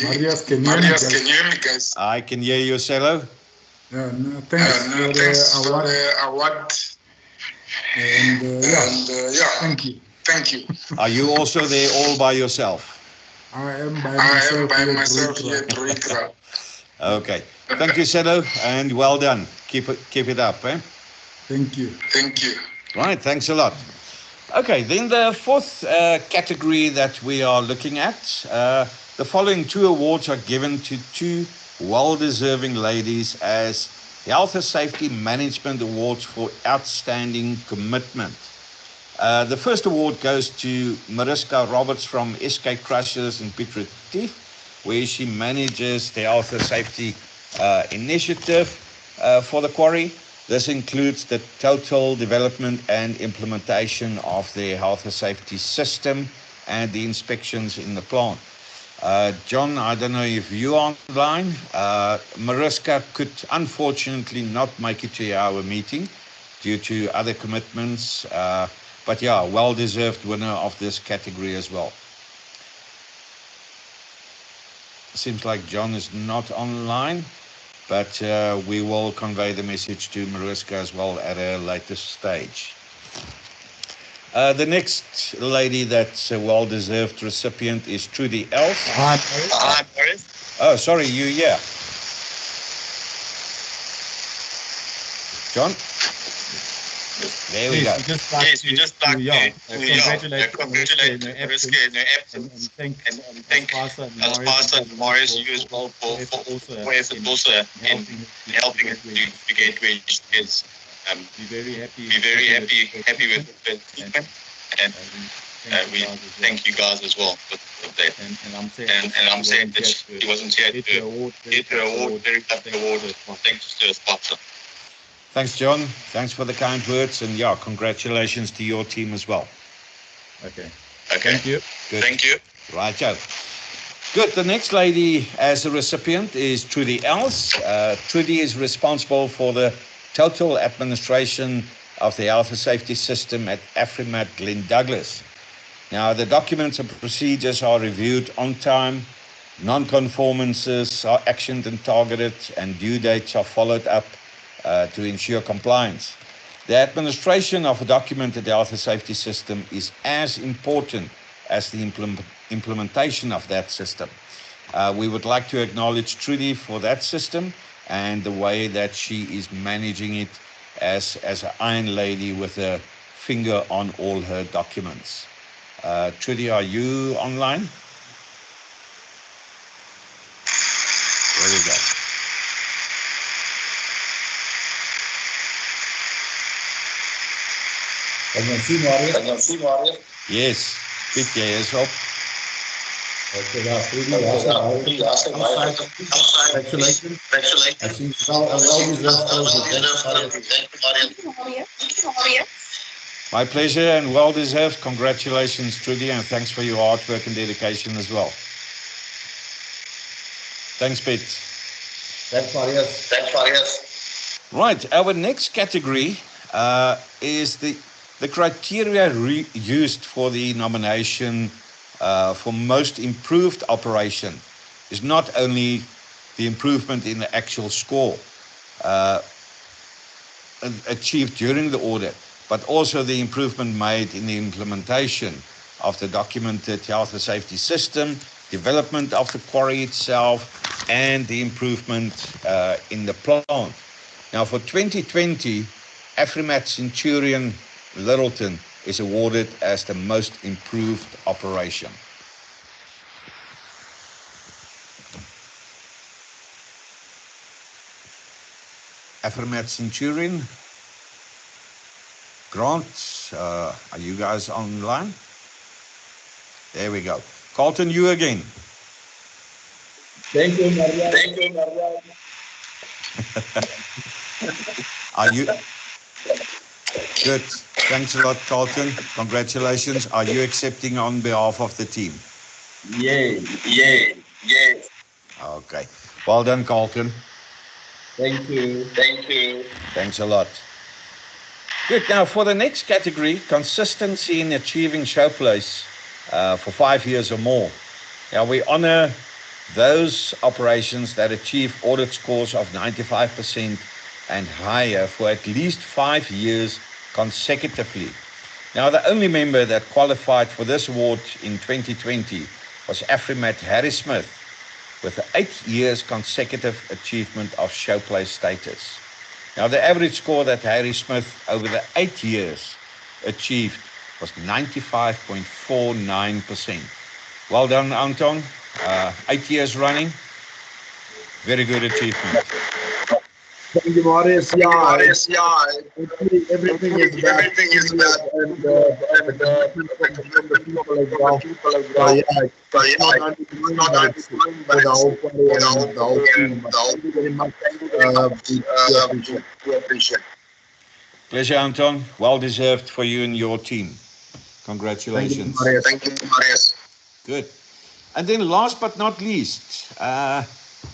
Marius, can you hear me, guys? I can hear you, Cello. Yeah, no, thanks for the award. And yeah, thank you. Are you also there all by yourself? I am by myself here at Rikra. Okay. Thank you, Cello, and well done. Keep it up, eh? Thank you. Right, thanks a lot. Okay, then the fourth category that we are looking at, the following two awards are given to two well-deserving ladies as Health and Safety Management Awards for Outstanding Commitment. The first award goes to Mariska Roberts from SK Crushers in Piet Retief, where she manages the Health and Safety Initiative for the quarry. This includes the total development and implementation of the health and safety system and the inspections in the plant. John, I don't know if you're online. Mariska could unfortunately not make it to our meeting due to other commitments. But yeah, well-deserved winner of this category as well. Seems like John is not online, but we will convey the message to Mariska as well at a later stage. The next lady that's a well-deserved recipient is Trudy Els. Hi, Marius. Oh, sorry, you, yeah. John? There we go. We just like to congratulate Mariska in her absence and thank ASPASA and Marius, you as well for effort also in helping it to get where it is. We're very happy with the treatment, and we thank you guys as well for that. And I'm saying that she wasn't here to get her award, very happy award. Thanks to ASPASA. Thanks, John. Thanks for the kind words, and yeah, congratulations to your team as well. Okay. Thank you. Good. Thank you. Right, Joe. Good. The next lady as a recipient is Trudy Els. Trudy is responsible for the total administration of the health and safety system at Afrimat Glen Douglas. Now, the documents and procedures are reviewed on time, non-conformances are actioned and targeted, and due dates are followed up to ensure compliance. The administration of a documented health and safety system is as important as the implementation of that system. We would like to acknowledge Trudy for that system and the way that she is managing it as an iron lady with a finger on all her documents. Trudy, are you online? There we go. Can you see Marius? Yes, Piet, jy is op. Okay, congratulations. I see My pleasure and well-deserved. Congratulations, Trudy, and thanks for your hard work and dedication as well. Thanks, Piet. Thanks, Marius. Right, our next category is the The criteria used for the nomination for most improved operation is not only the improvement in the actual score achieved during the audit, but also the improvement made in the implementation of the documented health and safety system, development of the quarry itself, and the improvement in the plant. Now for 2020, Afrimat Centurion Littleton is awarded as the most improved operation. Afrimat Centurion, Grant, are you guys online? There we go. Carlton, you again. Thank you, Maria. Thank you, Maria. Are you? Good. Thanks a lot, Carlton. Congratulations. Are you accepting on behalf of the team? Yay. Yes. Okay. Well done, Carlton. Thank you. Thank you. Thanks a lot. Good. Now, for the next category, consistency in achieving showplace for 5 years or more. Now, we honor those operations that achieve audit scores of 95% and higher for at least 5 years consecutively. Now, the only member that qualified for this award in 2020 was Afrimat Harry Smith, with 8 years consecutive achievement of showplace status. Now, the average score that Harry Smith over the 8 years achieved was 95.49%. Well done, Anton. 8 years running. Very good achievement. Thank you, Marius. Marius, Everything is about and the commitment from the people as well. So yeah, it's not only mine, but it's for the whole party and the whole team. Thank you very much. We appreciate. Pleasure, Anton. Well deserved for you and your team. Congratulations. Thank you, Marius. Good. And then last but not least,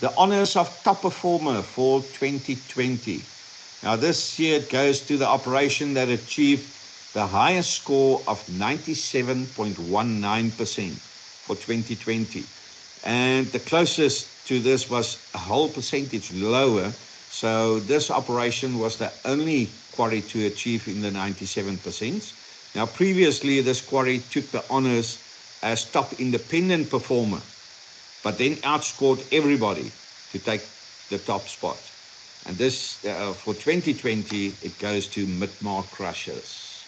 the honors of top performer for 2020. Now this year it goes to the operation that achieved the highest score of 97.19% for 2020. And the closest to this was a whole percentage lower. So this operation was the only quarry to achieve in the 97%. Now previously this quarry took the honors as top independent performer, but then outscored everybody to take the top spot. And this, for 2020, it goes to Midmark Crushers.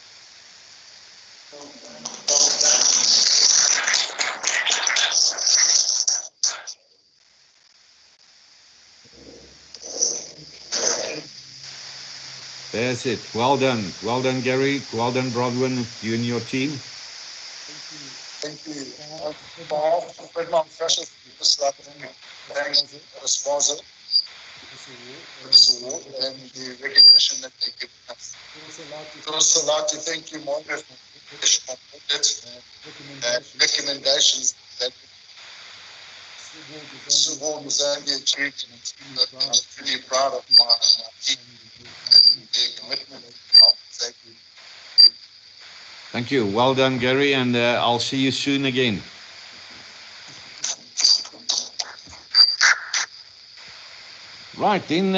That's it. Well done. Well done, Gary. Well done, Brodwin, you and your team. Thank you. On behalf of Midmark Crushers, just like to thank ASPASA for this award and the recognition that they give us. I'd also like to thank you, Mario, for additional recommendations that this award was only achieved, and I'm really proud of my team and their commitment to health and safety. Thank you. Well done, Gary, and I'll see you soon again. Right, then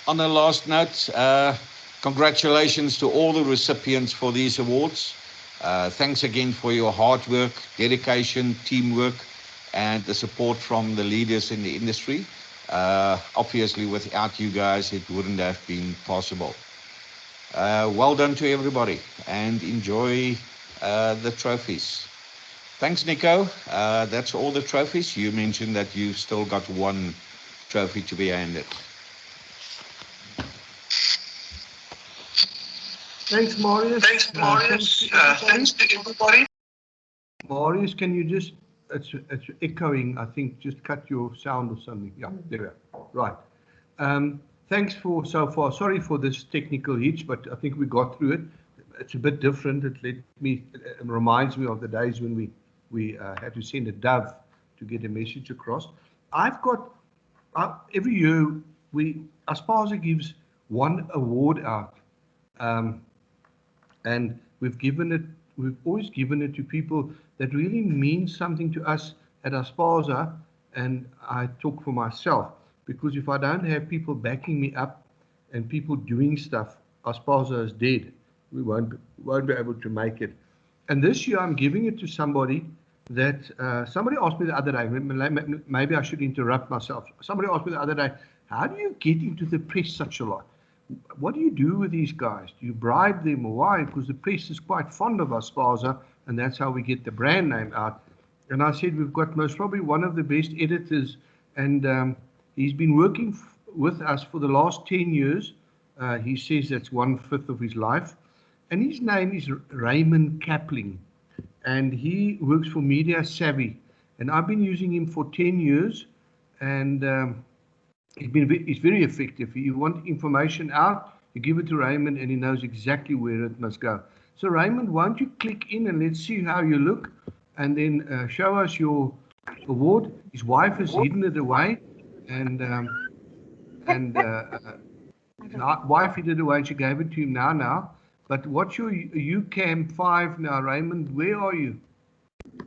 on the last note, congratulations to all the recipients for these awards. Thanks again for your hard work, dedication, teamwork, and the support from the leaders in the industry. Obviously, without you guys, it wouldn't have been possible. Well done to everybody, and enjoy the trophies. Thanks, Nico. That's all the trophies. You mentioned that you've still got one trophy to be handed. Thanks, Marius. Thanks, Marius. Thanks to everybody. Marius, can you just, it's echoing, I think, just cut your sound or something. Yeah, there we are. Right. Thanks for so far. Sorry for this technical hitch, but I think we got through it. It's a bit different. It reminds me of the days when we had to send a dove to get a message across. I've got, every year, ASPASA gives one award out And we've always given it to people that really mean something to us at ASPASA, and I talk for myself, because if I don't have people backing me up and people doing stuff, ASPASA is dead. We won't be able to make it. And this year I'm giving it to somebody that somebody asked me the other day, maybe I should interrupt myself. Somebody asked me the other day, how do you get into the press such a lot? What do you do with these guys? Do you bribe them or why? Because the press is quite fond of ASPASA, and that's how we get the brand name out. And I said, we've got most probably one of the best editors, and he's been working with us for the last 10 years. He says that's 1/5 of his life. And his name is Raymond Kapling, and he works for Media Savvy. And I've been using him for 10 years, and he's very effective. If you want information out, you give it to Raymond, and he knows exactly where it must go. So Raymond, won't you click in and let's see how you look, and then show us your award. His wife has hidden it away, and his wife hid it away, and she gave it to him now. But what's your UCAM 5 now, Raymond? Where are you?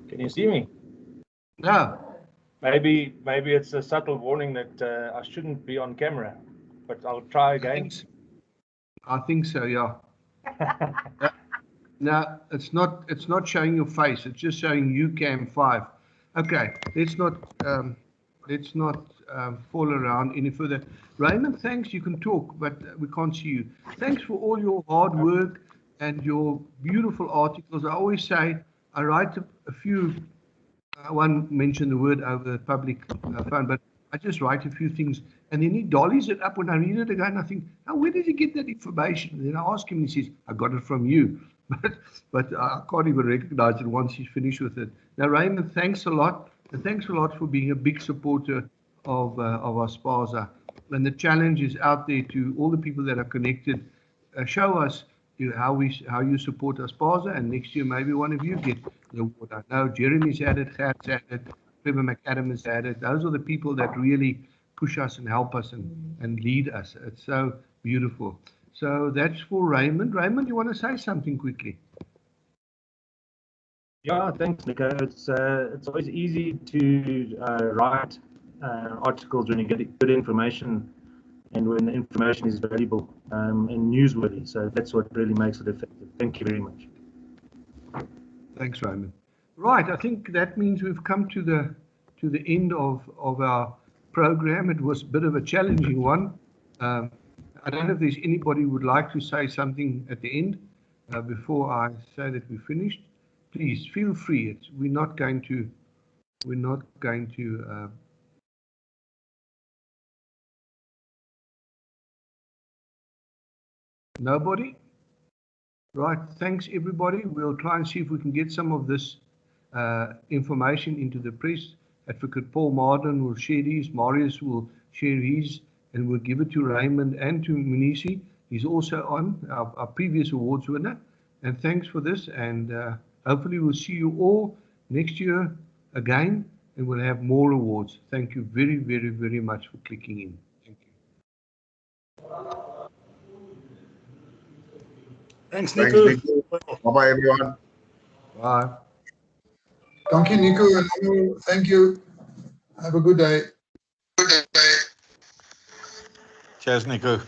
Can you see me? No. Maybe it's a subtle warning that I shouldn't be on camera, but I'll try again. I think so, yeah. No, it's not showing your face. It's just showing UCAM 5. Okay, let's not fall around any further. Raymond, thanks. You can talk, but we can't see you. Thanks for all your hard work and your beautiful articles. I always say I write a few. I won't mention the word over the public phone, but I just write a few things, and then he dollies it up. When I read it again, I think, oh, where did he get that information? And then I ask him, and he says, I got it from you. But I can't even recognize it once he's finished with it. Now, Raymond, thanks a lot. And thanks a lot for being a big supporter of ASPASA. And the challenge is out there to all the people that are connected. Show us how you support ASPASA, and next year maybe one of you get the award. I know Jeremy's had it, Gert's had it, Trevor McAdam has had it. Those are the people that really push us and help us and lead us. It's so beautiful. So that's for Raymond. Raymond, you want to say something quickly? Yeah, thanks, Nico. It's always easy to write articles when you get good information and when the information is valuable and newsworthy. So that's what really makes it effective. Thank you very much. Thanks, Raymond. Right, I think that means we've come to the end of our program. It was a bit of a challenging one. I don't know if there's anybody who would like to say something at the end before I say that we're finished. Please feel free. We're not going to. Nobody? Right. Thanks, everybody. We'll try and see if we can get some of this information into the press. Advocate Paul Marden will share his, Marius will share his, and we'll give it to Raymond and to Munisi. He's also on our previous awards winner. And thanks for this. And hopefully we'll see you all next year again, and we'll have more awards. Thank you very, very, very much for clicking in. Thank you. Thanks, Nico. Bye-bye, everyone. Bye. Thank you, Nico. Thank you. Have a good day. Cheers, Nico.